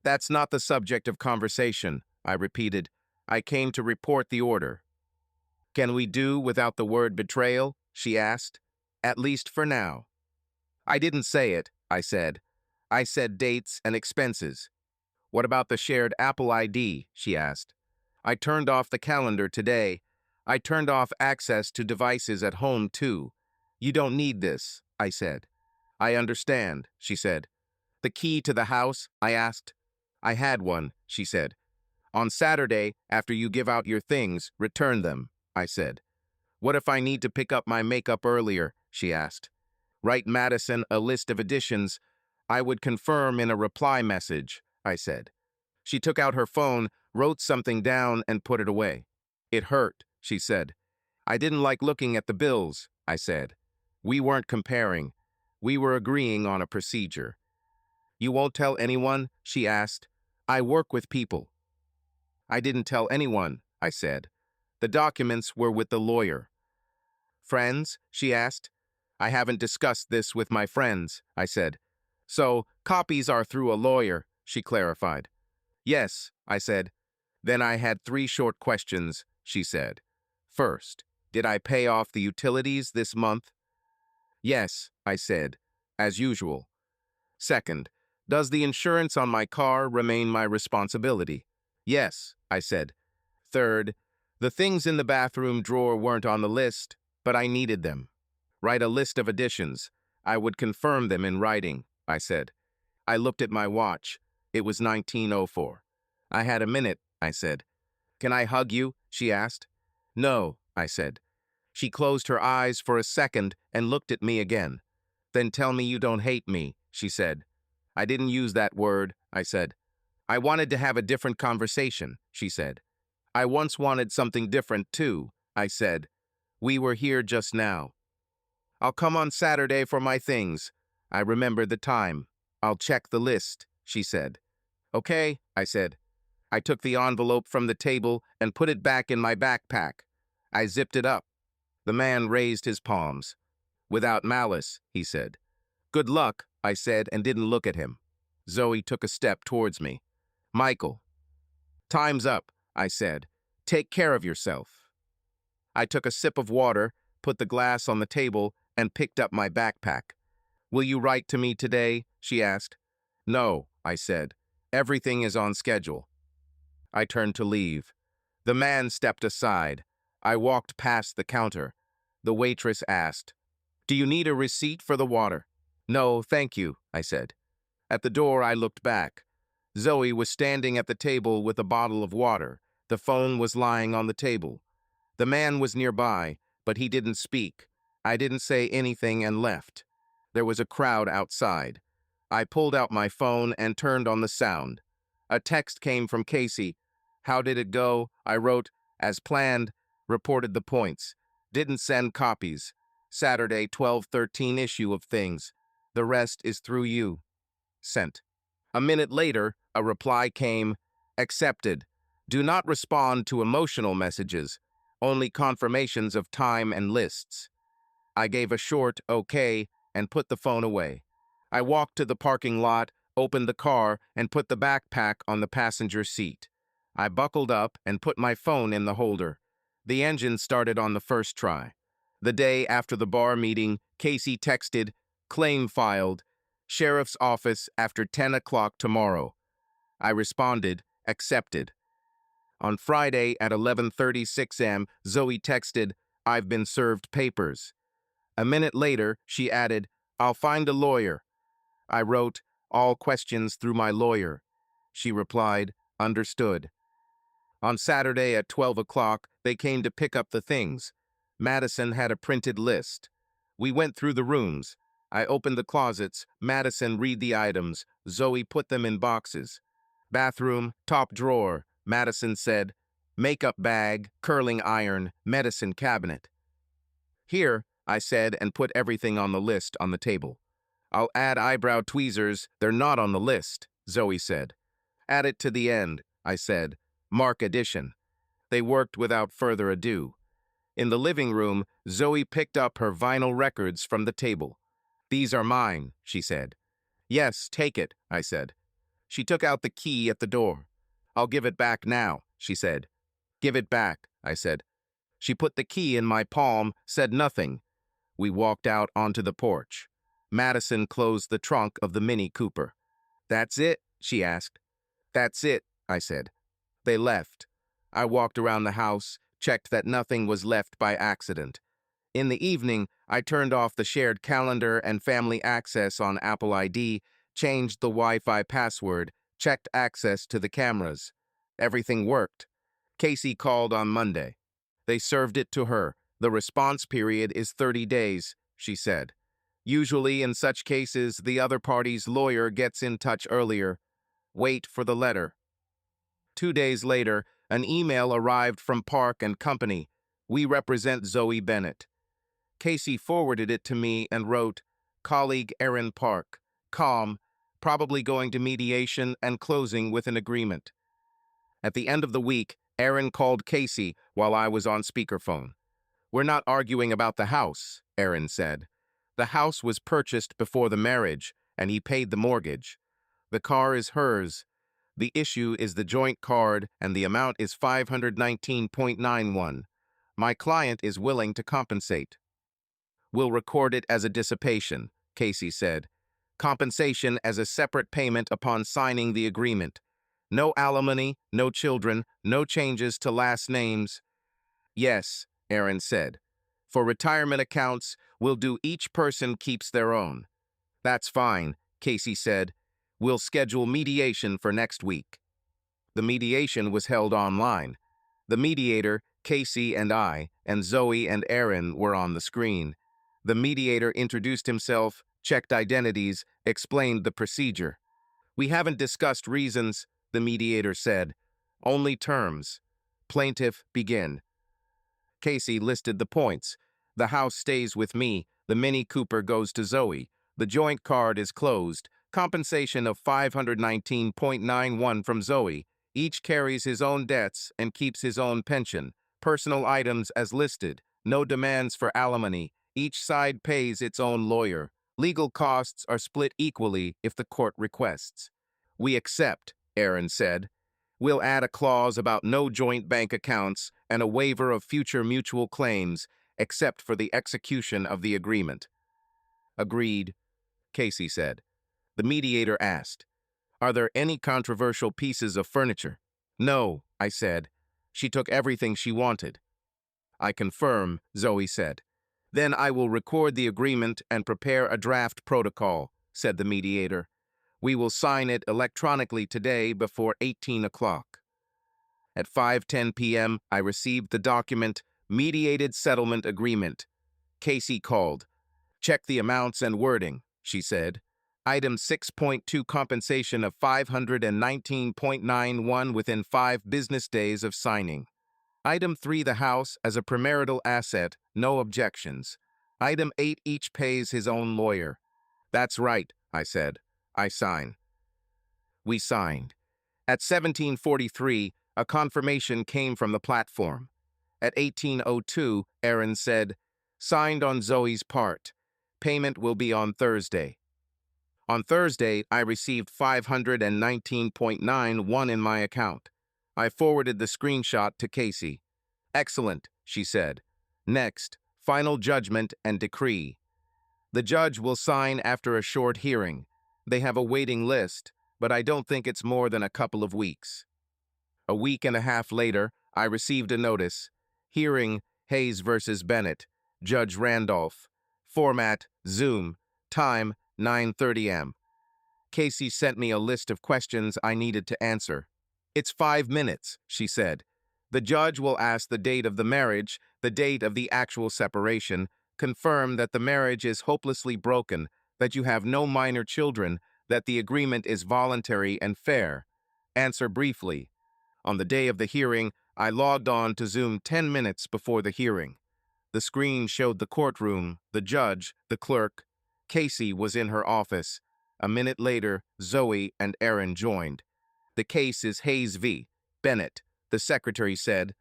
That's not the subject of conversation, I repeated. I came to report the order. Can we do without the word betrayal? She asked. At least for now. I didn't say it, I said. I said dates and expenses. What about the shared Apple ID? She asked. I turned off the calendar today. I turned off access to devices at home too. You don't need this, I said. I understand, she said. The key to the house? I asked. I had one, she said. On Saturday, after you give out your things, return them, I said. What if I need to pick up my makeup earlier? She asked. Write Madison a list of additions. I would confirm in a reply message, I said. She took out her phone, wrote something down, and put it away. It hurt, she said. I didn't like looking at the bills, I said. We weren't comparing. We were agreeing on a procedure. You won't tell anyone? She asked. I work with people. I didn't tell anyone, I said. The documents were with the lawyer. Friends? She asked. I haven't discussed this with my friends, I said. So, copies are through a lawyer, she clarified. Yes, I said. Then I had 3 short questions, she said. First, did I pay off the utilities this month? Yes, I said, as usual. Second, does the insurance on my car remain my responsibility? Yes, I said. Third, the things in the bathroom drawer weren't on the list, but I needed them. Write a list of additions. I would confirm them in writing, I said. I looked at my watch. It was 19:04. I had a minute, I said. Can I hug you? She asked. No, I said. She closed her eyes for a second and looked at me again. Then tell me you don't hate me, she said. I didn't use that word, I said. I wanted to have a different conversation, she said. I once wanted something different too, I said. We were here just now. I'll come on Saturday for my things. I remembered the time. I'll check the list, she said. Okay, I said. I took the envelope from the table and put it back in my backpack. I zipped it up. The man raised his palms. Without malice, he said. Good luck, I said, and didn't look at him. Zoe took a step towards me. Michael. Time's up, I said. Take care of yourself. I took a sip of water, put the glass on the table, and picked up my backpack. Will you write to me today? She asked. No, I said. Everything is on schedule. I turned to leave. The man stepped aside. I walked past the counter. The waitress asked, Do you need a receipt for the water? No, thank you, I said. At the door, I looked back. Zoe was standing at the table with a bottle of water. The phone was lying on the table. The man was nearby, but he didn't speak. I didn't say anything and left. There was a crowd outside. I pulled out my phone and turned on the sound. A text came from Casey. How did it go? I wrote, as planned, reported the points. Didn't send copies. Saturday, 12:13 issue of things. The rest is through you. Sent. A minute later, a reply came, accepted. Do not respond to emotional messages, only confirmations of time and lists. I gave a short okay and put the phone away. I walked to the parking lot, opened the car, and put the backpack on the passenger seat. I buckled up and put my phone in the holder. The engine started on the first try. The day after the bar meeting, Casey texted, claim filed, sheriff's office after 10 o'clock tomorrow. I responded, accepted. On Friday at 11:36 a.m., Zoe texted, I've been served papers. A minute later, she added, I'll find a lawyer. I wrote, all questions through my lawyer. She replied, understood. On Saturday at 12 o'clock, they came to pick up the things. Madison had a printed list. We went through the rooms. I opened the closets. Madison read the items. Zoe put them in boxes. Bathroom, top drawer. Madison said, makeup bag, curling iron, medicine cabinet. Here, I said, and put everything on the list on the table. I'll add eyebrow tweezers. They're not on the list, Zoe said. Add it to the end, I said. Mark addition. They worked without further ado. In the living room, Zoe picked up her vinyl records from the table. These are mine, she said. Yes, take it, I said. She took out the key at the door. I'll give it back now, she said. Give it back, I said. She put the key in my palm, said nothing. We walked out onto the porch. Madison closed the trunk of the Mini Cooper. That's it, she asked. That's it, I said. They left. I walked around the house, checked that nothing was left by accident. In the evening, I turned off the shared calendar and family access on Apple ID, changed the Wi-Fi password, checked access to the cameras. Everything worked. Casey called on Monday. They served it to her. The response period is 30 days, she said. Usually, in such cases, the other party's lawyer gets in touch earlier. Wait for the letter. 2 days later, an email arrived from Park and Company. We represent Zoe Bennett. Casey forwarded it to me and wrote, colleague Erin Park, calm, probably going to mediation and closing with an agreement. At the end of the week, Erin called Casey while I was on speakerphone. We're not arguing about the house, Erin said. The house was purchased before the marriage, and he paid the mortgage. The car is hers. The issue is the joint card, and the amount is $519.91. My client is willing to compensate. We'll record it as a dissipation, Casey said. Compensation as a separate payment upon signing the agreement. No alimony, no children, no changes to last names. Yes, Erin said. For retirement accounts, we'll do each person keeps their own. That's fine, Casey said. We'll schedule mediation for next week. The mediation was held online. The mediator, Casey and I, and Zoe and Erin were on the screen. The mediator introduced himself, checked identities, explained the procedure. We haven't discussed reasons, the mediator said. Only terms. Plaintiff, begin. Casey listed the points. The house stays with me. The Mini Cooper goes to Zoe. The joint card is closed. Compensation of $519.91 from Zoe. Each carries his own debts and keeps his own pension. Personal items as listed. No demands for alimony. Each side pays its own lawyer. Legal costs are split equally if the court requests. We accept, Erin said. We'll add a clause about no joint bank accounts and a waiver of future mutual claims, except for the execution of the agreement. Agreed, Casey said. The mediator asked, are there any controversial pieces of furniture? No, I said. She took everything she wanted. I confirm, Zoe said. Then I will record the agreement and prepare a draft protocol, said the mediator. We will sign it electronically today before 18 o'clock. At 5:10 p.m., I received the document, Mediated Settlement Agreement. Casey called. Check the amounts and wording, she said. Item 6.2 compensation of $519.91 within 5 business days of signing. Item 3 the house as a premarital asset, no objections. Item 8 each pays his own lawyer. That's right, I said. I sign. We signed. At 1743, a confirmation came from the platform. At 1802, Aaron said, "Signed on Zoe's part. Payment will be on Thursday." On Thursday, I received 519.91 in my account. I forwarded the screenshot to Casey. "Excellent," she said. "Next, final judgment and decree. The judge will sign after a short hearing. They have a waiting list, but I don't think it's more than a couple of weeks." A week and a half later, I received a notice. Hearing, Hayes versus Bennett. Judge Randolph. Format, Zoom. Time, 9:30 am. Casey sent me a list of questions I needed to answer. "It's 5 minutes," she said. "The judge will ask the date of the marriage, the date of the actual separation, confirm that the marriage is hopelessly broken, that you have no minor children, that the agreement is voluntary and fair. Answer briefly." On the day of the hearing, I logged on to Zoom 10 minutes before the hearing. The screen showed the courtroom, the judge, the clerk. Casey was in her office. A minute later, Zoe and Aaron joined. "The case is Hayes v. Bennett," the secretary said.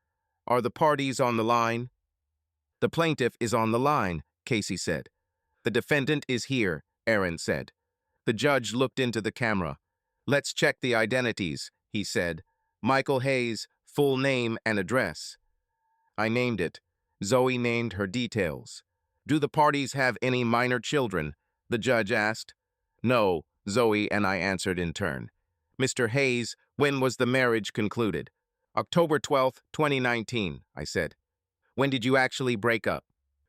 "Are the parties on the line?" "The plaintiff is on the line," Casey said. "The defendant is here," Aaron said. The judge looked into the camera. "Let's check the identities," he said. "Michael Hayes, full name and address." I named it. Zoe named her details. "Do the parties have any minor children?" the judge asked. "No," Zoe and I answered in turn. "Mr. Hayes, when was the marriage concluded?" "October 12th, 2019, I said. "When did you actually break up?"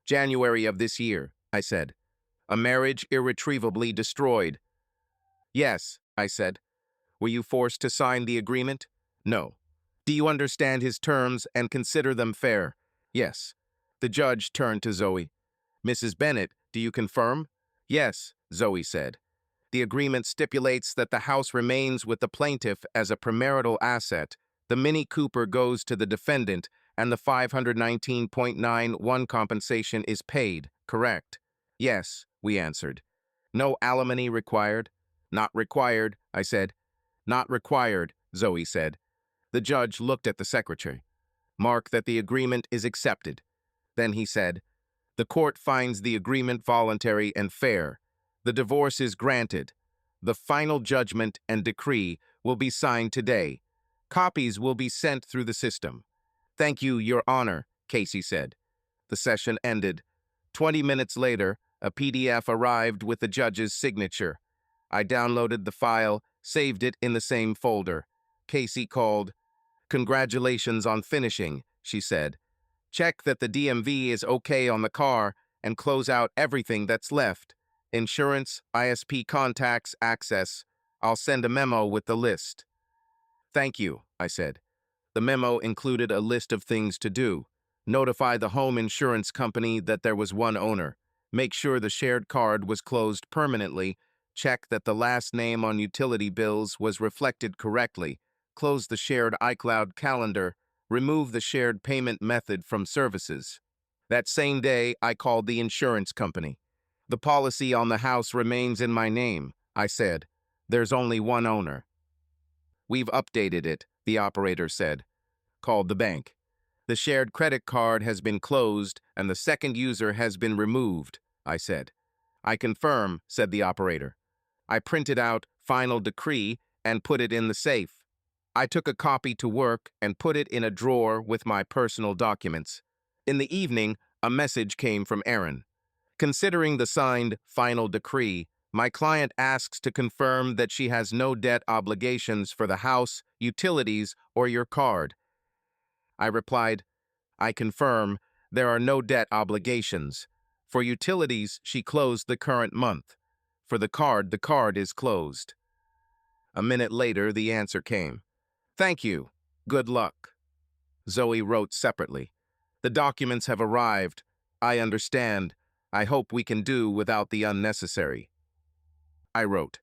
"January of this year," I said. "A marriage irretrievably destroyed." "Yes," I said. "Were you forced to sign the agreement?" "No." "Do you understand his terms and consider them fair?" "Yes." The judge turned to Zoe. "Mrs. Bennett, do you confirm?" "Yes," Zoe said. "The agreement stipulates that the house remains with the plaintiff as a premarital asset. The Mini Cooper goes to the defendant, and the 519.91 compensation is paid, correct?" "Yes," we answered. "No alimony required?" "Not required," I said. "Not required," Zoe said. The judge looked at the secretary. "Mark that the agreement is accepted." Then he said, "The court finds the agreement voluntary and fair. The divorce is granted. The final judgment and decree will be signed today. Copies will be sent through the system." "Thank you, Your Honor," Casey said. The session ended. 20 minutes later, a PDF arrived with the judge's signature. I downloaded the file, saved it in the same folder. Casey called. "Congratulations on finishing," she said. "Check that the DMV is okay on the car and close out everything that's left. Insurance, ISP contacts, access. I'll send a memo with the list." "Thank you," I said. The memo included a list of things to do. Notify the home insurance company that there was one owner. Make sure the shared card was closed permanently. Check that the last name on utility bills was reflected correctly. Close the shared iCloud calendar. Remove the shared payment method from services. That same day, I called the insurance company. "The policy on the house remains in my name," I said. "There's only one owner." "We've updated it," the operator said. Called the bank. "The shared credit card has been closed and the second user has been removed," I said. "I confirm," said the operator. I printed out final decree and put it in the safe. I took a copy to work and put it in a drawer with my personal documents. In the evening, a message came from Aaron. "Considering the signed final decree, my client asks to confirm that she has no debt obligations for the house, utilities, or your card." I replied, "I confirm there are no debt obligations. For utilities, she closed the current month. For the card is closed." A minute later, the answer came. "Thank you. Good luck." Zoe wrote separately. "The documents have arrived. I understand. I hope we can do without the unnecessary." I wrote,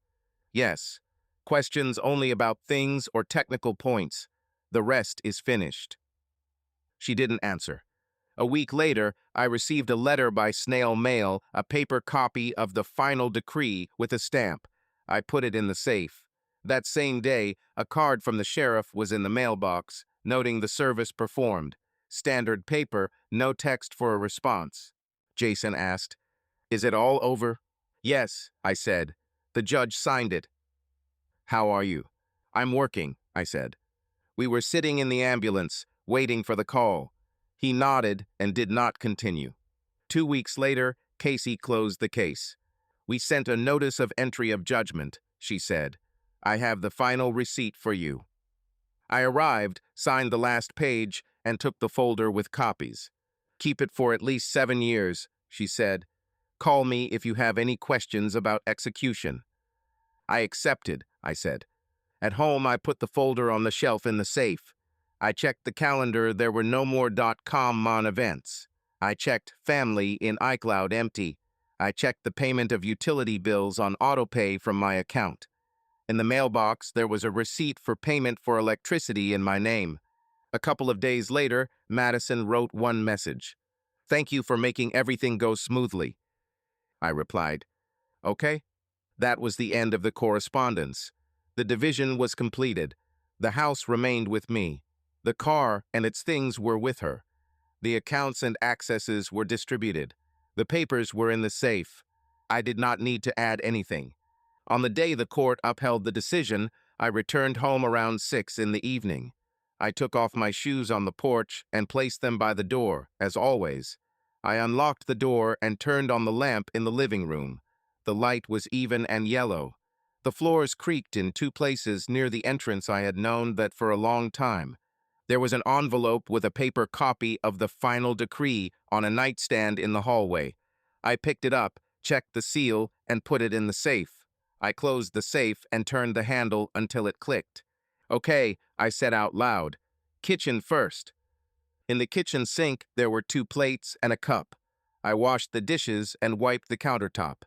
"Yes. Questions only about things or technical points. The rest is finished." She didn't answer. A week later, I received a letter by snail mail, a paper copy of the final decree with a stamp. I put it in the safe. That same day, a card from the sheriff was in the mailbox, noting the service performed. Standard paper, no text for a response. Jason asked, "Is it all over?" "Yes," I said. "The judge signed it." "How are you?" "I'm working," I said. We were sitting in the ambulance, waiting for the call. He nodded and did not continue. 2 weeks later, Casey closed the case. "We sent a notice of entry of judgment," she said. "I have the final receipt for you." I arrived, signed the last page, and took the folder with copies. "Keep it for at least 7 years," she said. "Call me if you have any questions about execution." "I accepted," I said. At home, I put the folder on the shelf in the safe. I checked the calendar. There were no more .com mon events. I checked family in iCloud empty. I checked the payment of utility bills on autopay from my account. In the mailbox, there was a receipt for payment for electricity in my name. A couple of days later, Madison wrote one message. "Thank you for making everything go smoothly." I replied, "Okay." That was the end of the correspondence. The division was completed. The house remained with me. The car and its things were with her. The accounts and accesses were distributed. The papers were in the safe. I did not need to add anything. On the day the court upheld the decision, I returned home around 6 in the evening. I took off my shoes on the porch and placed them by the door, as always. I unlocked the door and turned on the lamp in the living room. The light was even and yellow. The floors creaked in 2 places near the entrance. I had known that for a long time. There was an envelope with a paper copy of the final decree on a nightstand in the hallway. I picked it up, checked the seal, and put it in the safe. I closed the safe and turned the handle until it clicked. "Okay," I said out loud. "Kitchen first." In the kitchen sink, there were 2 plates and a cup. I washed the dishes and wiped the countertop.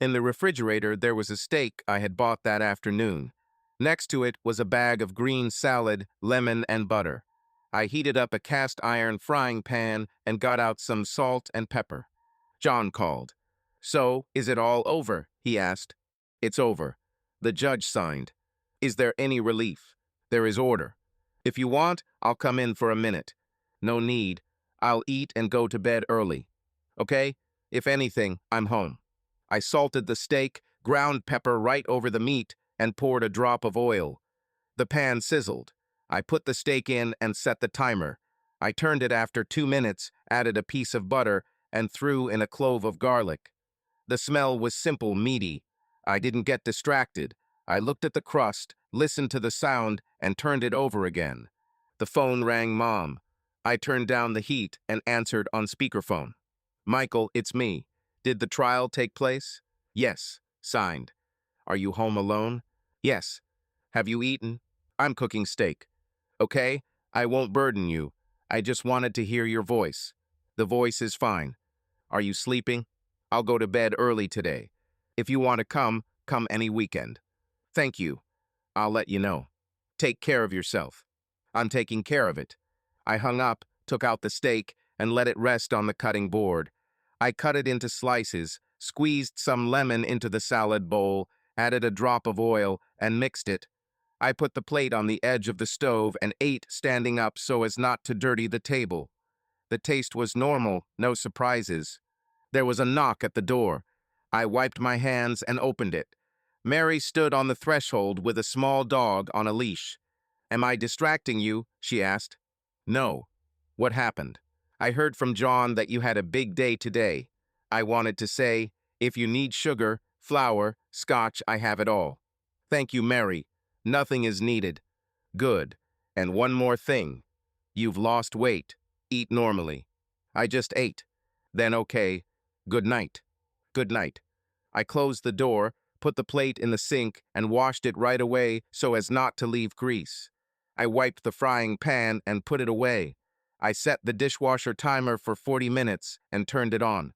In the refrigerator, there was a steak I had bought that afternoon. Next to it was a bag of green salad, lemon, and butter. I heated up a cast iron frying pan and got out some salt and pepper. John called. "So, is it all over?" he asked. "It's over. The judge signed." "Is there any relief?" "There is order." "If you want, I'll come in for a minute." "No need. I'll eat and go to bed early." "Okay? If anything, I'm home." I salted the steak, ground pepper right over the meat, and poured a drop of oil. The pan sizzled. I put the steak in and set the timer. I turned it after 2 minutes, added a piece of butter, and threw in a clove of garlic. The smell was simple, meaty. I didn't get distracted. I looked at the crust, listened to the sound, and turned it over again. The phone rang Mom. I turned down the heat and answered on speakerphone. "Michael, it's me. Did the trial take place?" "Yes." Signed. "Are you home alone?" "Yes." "Have you eaten?" "I'm cooking steak." "Okay, I won't burden you. I just wanted to hear your voice." "The voice is fine." "Are you sleeping?" "I'll go to bed early today. If you want to come any weekend." "Thank you. I'll let you know." "Take care of yourself." "I'm taking care of it." I hung up, took out the steak, and let it rest on the cutting board. I cut it into slices, squeezed some lemon into the salad bowl, added a drop of oil, and mixed it. I put the plate on the edge of the stove and ate standing up so as not to dirty the table. The taste was normal, no surprises. There was a knock at the door. I wiped my hands and opened it. Mary stood on the threshold with a small dog on a leash. "Am I distracting you?" she asked. "No." "What happened?" "I heard from John that you had a big day today." I wanted to say, "If you need sugar, flour, scotch, I have it all." "Thank you, Mary. Nothing is needed." "Good. And one more thing. You've lost weight. Eat normally." "I just ate." "Then okay. Good night." "Good night." I closed the door, put the plate in the sink, and washed it right away so as not to leave grease. I wiped the frying pan and put it away. I set the dishwasher timer for 40 minutes and turned it on.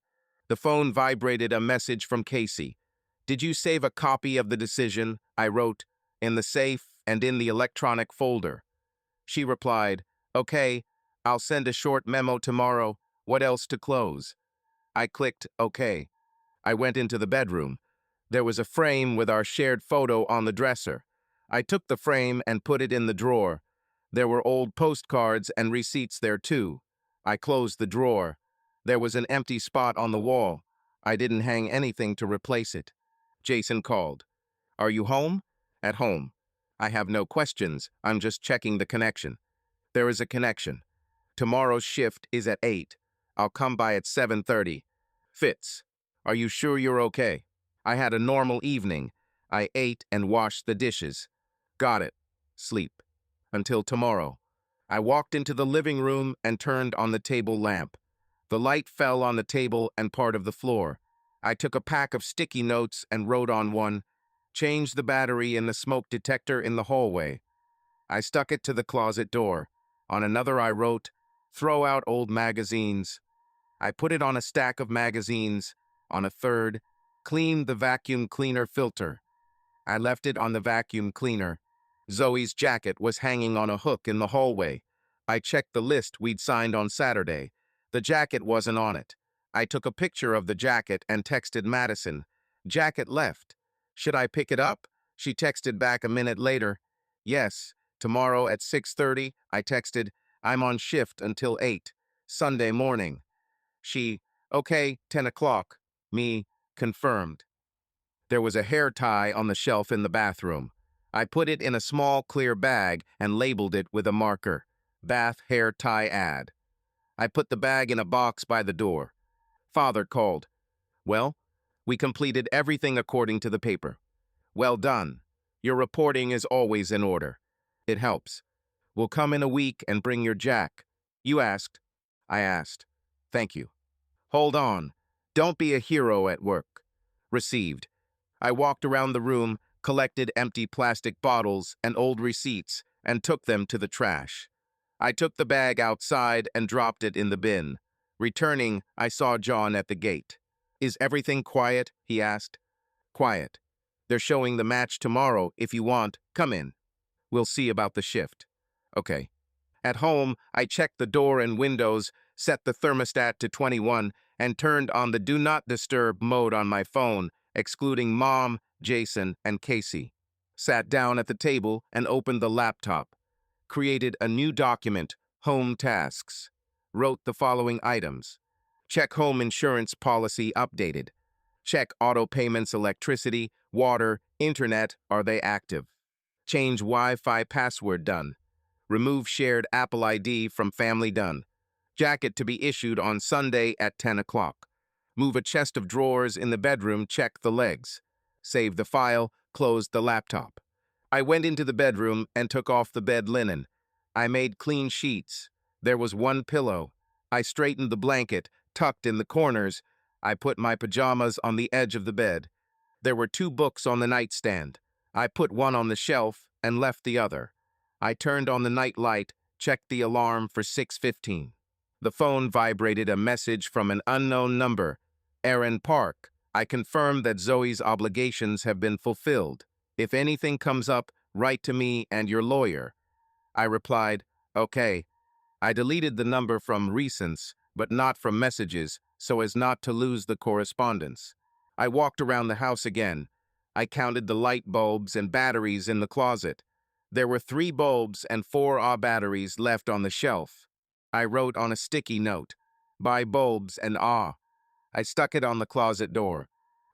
The phone vibrated, a message from Casey. "Did you save a copy of the decision?" I wrote, "in the safe and in the electronic folder." She replied, "Okay, I'll send a short memo tomorrow. What else to close? I clicked OK. I went into the bedroom. There was a frame with our shared photo on the dresser. I took the frame and put it in the drawer. There were old postcards and receipts there too. I closed the drawer. There was an empty spot on the wall. I didn't hang anything to replace it. Jason called. Are you home? At home. I have no questions. I'm just checking the connection. There is a connection. Tomorrow's shift is at 8. I'll come by at 7:30. Fitz, are you sure you're okay? I had a normal evening. I ate and washed the dishes. Got it. Sleep. Until tomorrow. I walked into the living room and turned on the table lamp. The light fell on the table and part of the floor. I took a pack of sticky notes and wrote on one, "Change the battery in the smoke detector in the hallway." I stuck it to the closet door. On another I wrote, "Throw out old magazines." I put it on a stack of magazines. On a third, "Clean the vacuum cleaner filter." I left it on the vacuum cleaner. Zoe's jacket was hanging on a hook in the hallway. I checked the list we'd signed on Saturday. The jacket wasn't on it. I took a picture of the jacket and texted Madison. Jacket left. Should I pick it up? She texted back a minute later. Yes, tomorrow at 6:30, I texted, I'm on shift until 8, Sunday morning. She, okay, 10 o'clock. Me, confirmed. There was a hair tie on the shelf in the bathroom. I put it in a small clear bag and labeled it with a marker. Bath hair tie ad. I put the bag in a box by the door. Father called. Well, we completed everything according to the paper. Well done. Your reporting is always in order. It helps. We'll come in a week and bring your jack. You asked. I asked. Thank you. Hold on. Don't be a hero at work. Received. I walked around the room, collected empty plastic bottles and old receipts, and took them to the trash. I took the bag outside and dropped it in the bin. Returning, I saw John at the gate. Is everything quiet? He asked. Quiet. They're showing the match tomorrow. If you want, come in. We'll see about the shift. Okay. At home, I checked the door and windows, set the thermostat to 21, and turned on the Do Not Disturb mode on my phone, excluding Mom, Jason, and Casey. Sat down at the table and opened the laptop. Created a new document, Home Tasks. Wrote the following items. Check home insurance policy updated. Check auto payments, electricity, water, internet, are they active? Change Wi-Fi password done. Remove shared Apple ID from family done. Jacket to be issued on Sunday at 10 o'clock. Move a chest of drawers in the bedroom, check the legs. Save the file, close the laptop. I went into the bedroom and took off the bed linen. I made clean sheets. There was one pillow. I straightened the blanket, tucked in the corners. I put my pajamas on the edge of the bed. There were 2 books on the nightstand. I put one on the shelf and left the other. I turned on the night light, checked the alarm for 6:15. The phone vibrated a message from an unknown number. Aaron Park. I confirmed that Zoe's obligations have been fulfilled. If anything comes up, write to me and your lawyer. I replied, okay. I deleted the number from recents, but not from messages, so as not to lose the correspondence. I walked around the house again. I counted the light bulbs and batteries in the closet. There were 3 bulbs and 4 Ah batteries left on the shelf. I wrote on a sticky note, buy bulbs and Ah. I stuck it on the closet door.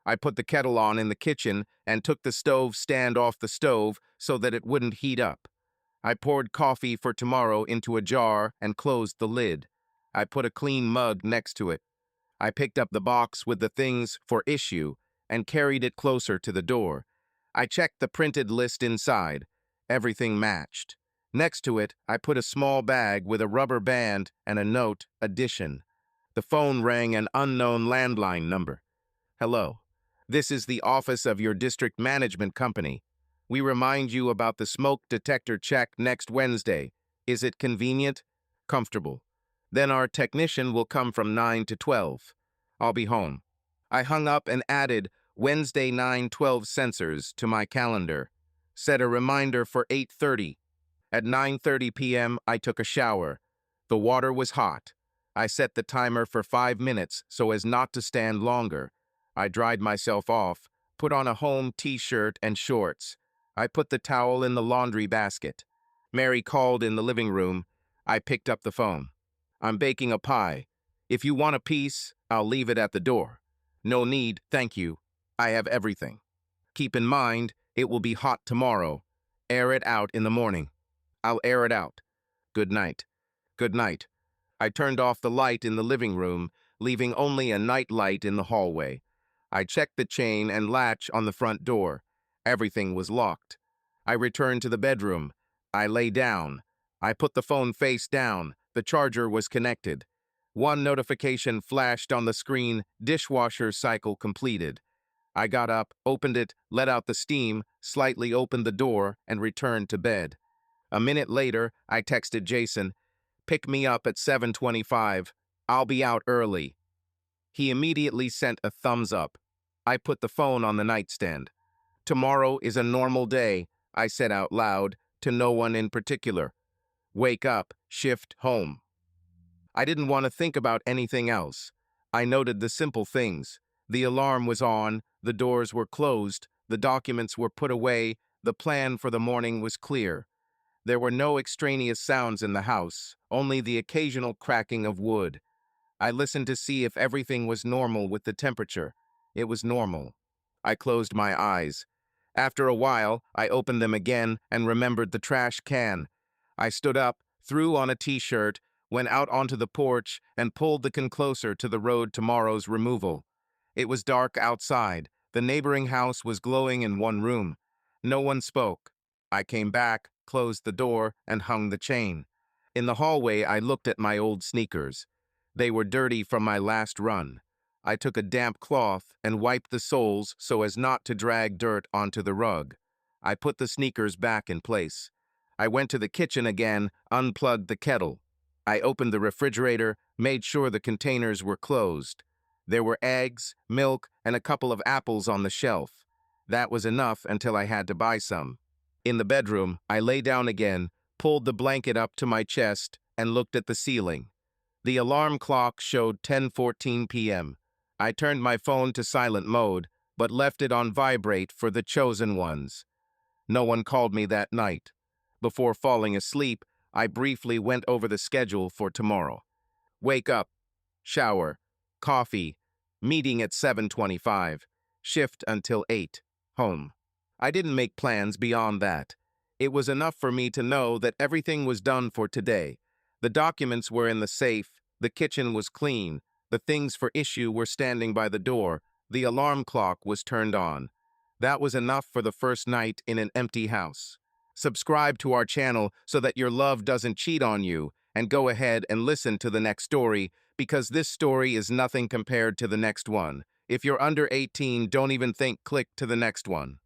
I put the kettle on in the kitchen and took the stove stand off the stove so that it wouldn't heat up. I poured coffee for tomorrow into a jar and closed the lid. I put a clean mug next to it. I picked up the box with the things for issue and carried it closer to the door. I checked the printed list inside. Everything matched. Next to it, I put a small bag with a rubber band and a note, addition. The phone rang an unknown landline number. Hello. This is the office of your district management company. We remind you about the smoke detector check next Wednesday. Is it convenient? Comfortable. Then our technician will come from 9 to 12. I'll be home. I hung up and added Wednesday 9:12 sensors to my calendar. Set a reminder for 8:30. At 9:30 p.m., I took a shower. The water was hot. I set the timer for 5 minutes so as not to stand longer. I dried myself off, put on a home t-shirt and shorts. I put the towel in the laundry basket. Mary called in the living room. I picked up the phone. I'm baking a pie. If you want a piece, I'll leave it at the door. No need, thank you. I have everything. Keep in mind, it will be hot tomorrow. Air it out in the morning. I'll air it out. Good night. Good night. I turned off the light in the living room, leaving only a night light in the hallway. I checked the chain and latch on the front door. Everything was locked. I returned to the bedroom. I lay down. I put the phone face down. The charger was connected. One notification flashed on the screen, dishwasher cycle completed. I got up, opened it, let out the steam, slightly opened the door, and returned to bed. A minute later, I texted Jason, "Pick me up at 7:25. I'll be out early." He immediately sent a thumbs up. I put the phone on the nightstand. "Tomorrow is a normal day," I said out loud, to no one in particular. "Wake up, shift home." I didn't want to think about anything else. I noted the simple things. The alarm was on, the doors were closed, the documents were put away, the plan for the morning was clear. There were no extraneous sounds in the house, only the occasional cracking of wood. I listened to see if everything was normal with the temperature. It was normal. I closed my eyes. After a while, I opened them again and remembered the trash can. I stood up, threw on a t-shirt, went out onto the porch, and pulled the can closer to the road tomorrow's removal. It was dark outside. The neighboring house was glowing in one room. No one spoke. I came back, closed the door, and hung the chain. In the hallway, I looked at my old sneakers. They were dirty from my last run. I took a damp cloth and wiped the soles so as not to drag dirt onto the rug. I put the sneakers back in place. I went to the kitchen again, unplugged the kettle. I opened the refrigerator, made sure the containers were closed. There were eggs, milk, and a couple of apples on the shelf. That was enough until I had to buy some. In the bedroom, I lay down again, pulled the blanket up to my chest, and looked at the ceiling. The alarm clock showed 10:14 p.m. I turned my phone to silent mode, but left it on vibrate for the chosen ones. No one called me that night. Before falling asleep, I briefly went over the schedule for tomorrow. Wake up, shower, coffee, meeting at 7:25, shift until 8, home. I didn't make plans beyond that. It was enough for me to know that everything was done for today. The documents were in the safe, the kitchen was clean, the things for issue were standing by the door, the alarm clock was turned on. That was enough for the first night in an empty house. Subscribe to our channel so that your love doesn't cheat on you, and go ahead and listen to the next story, because this story is nothing compared to the next one. If you're under 18, don't even think click to the next one.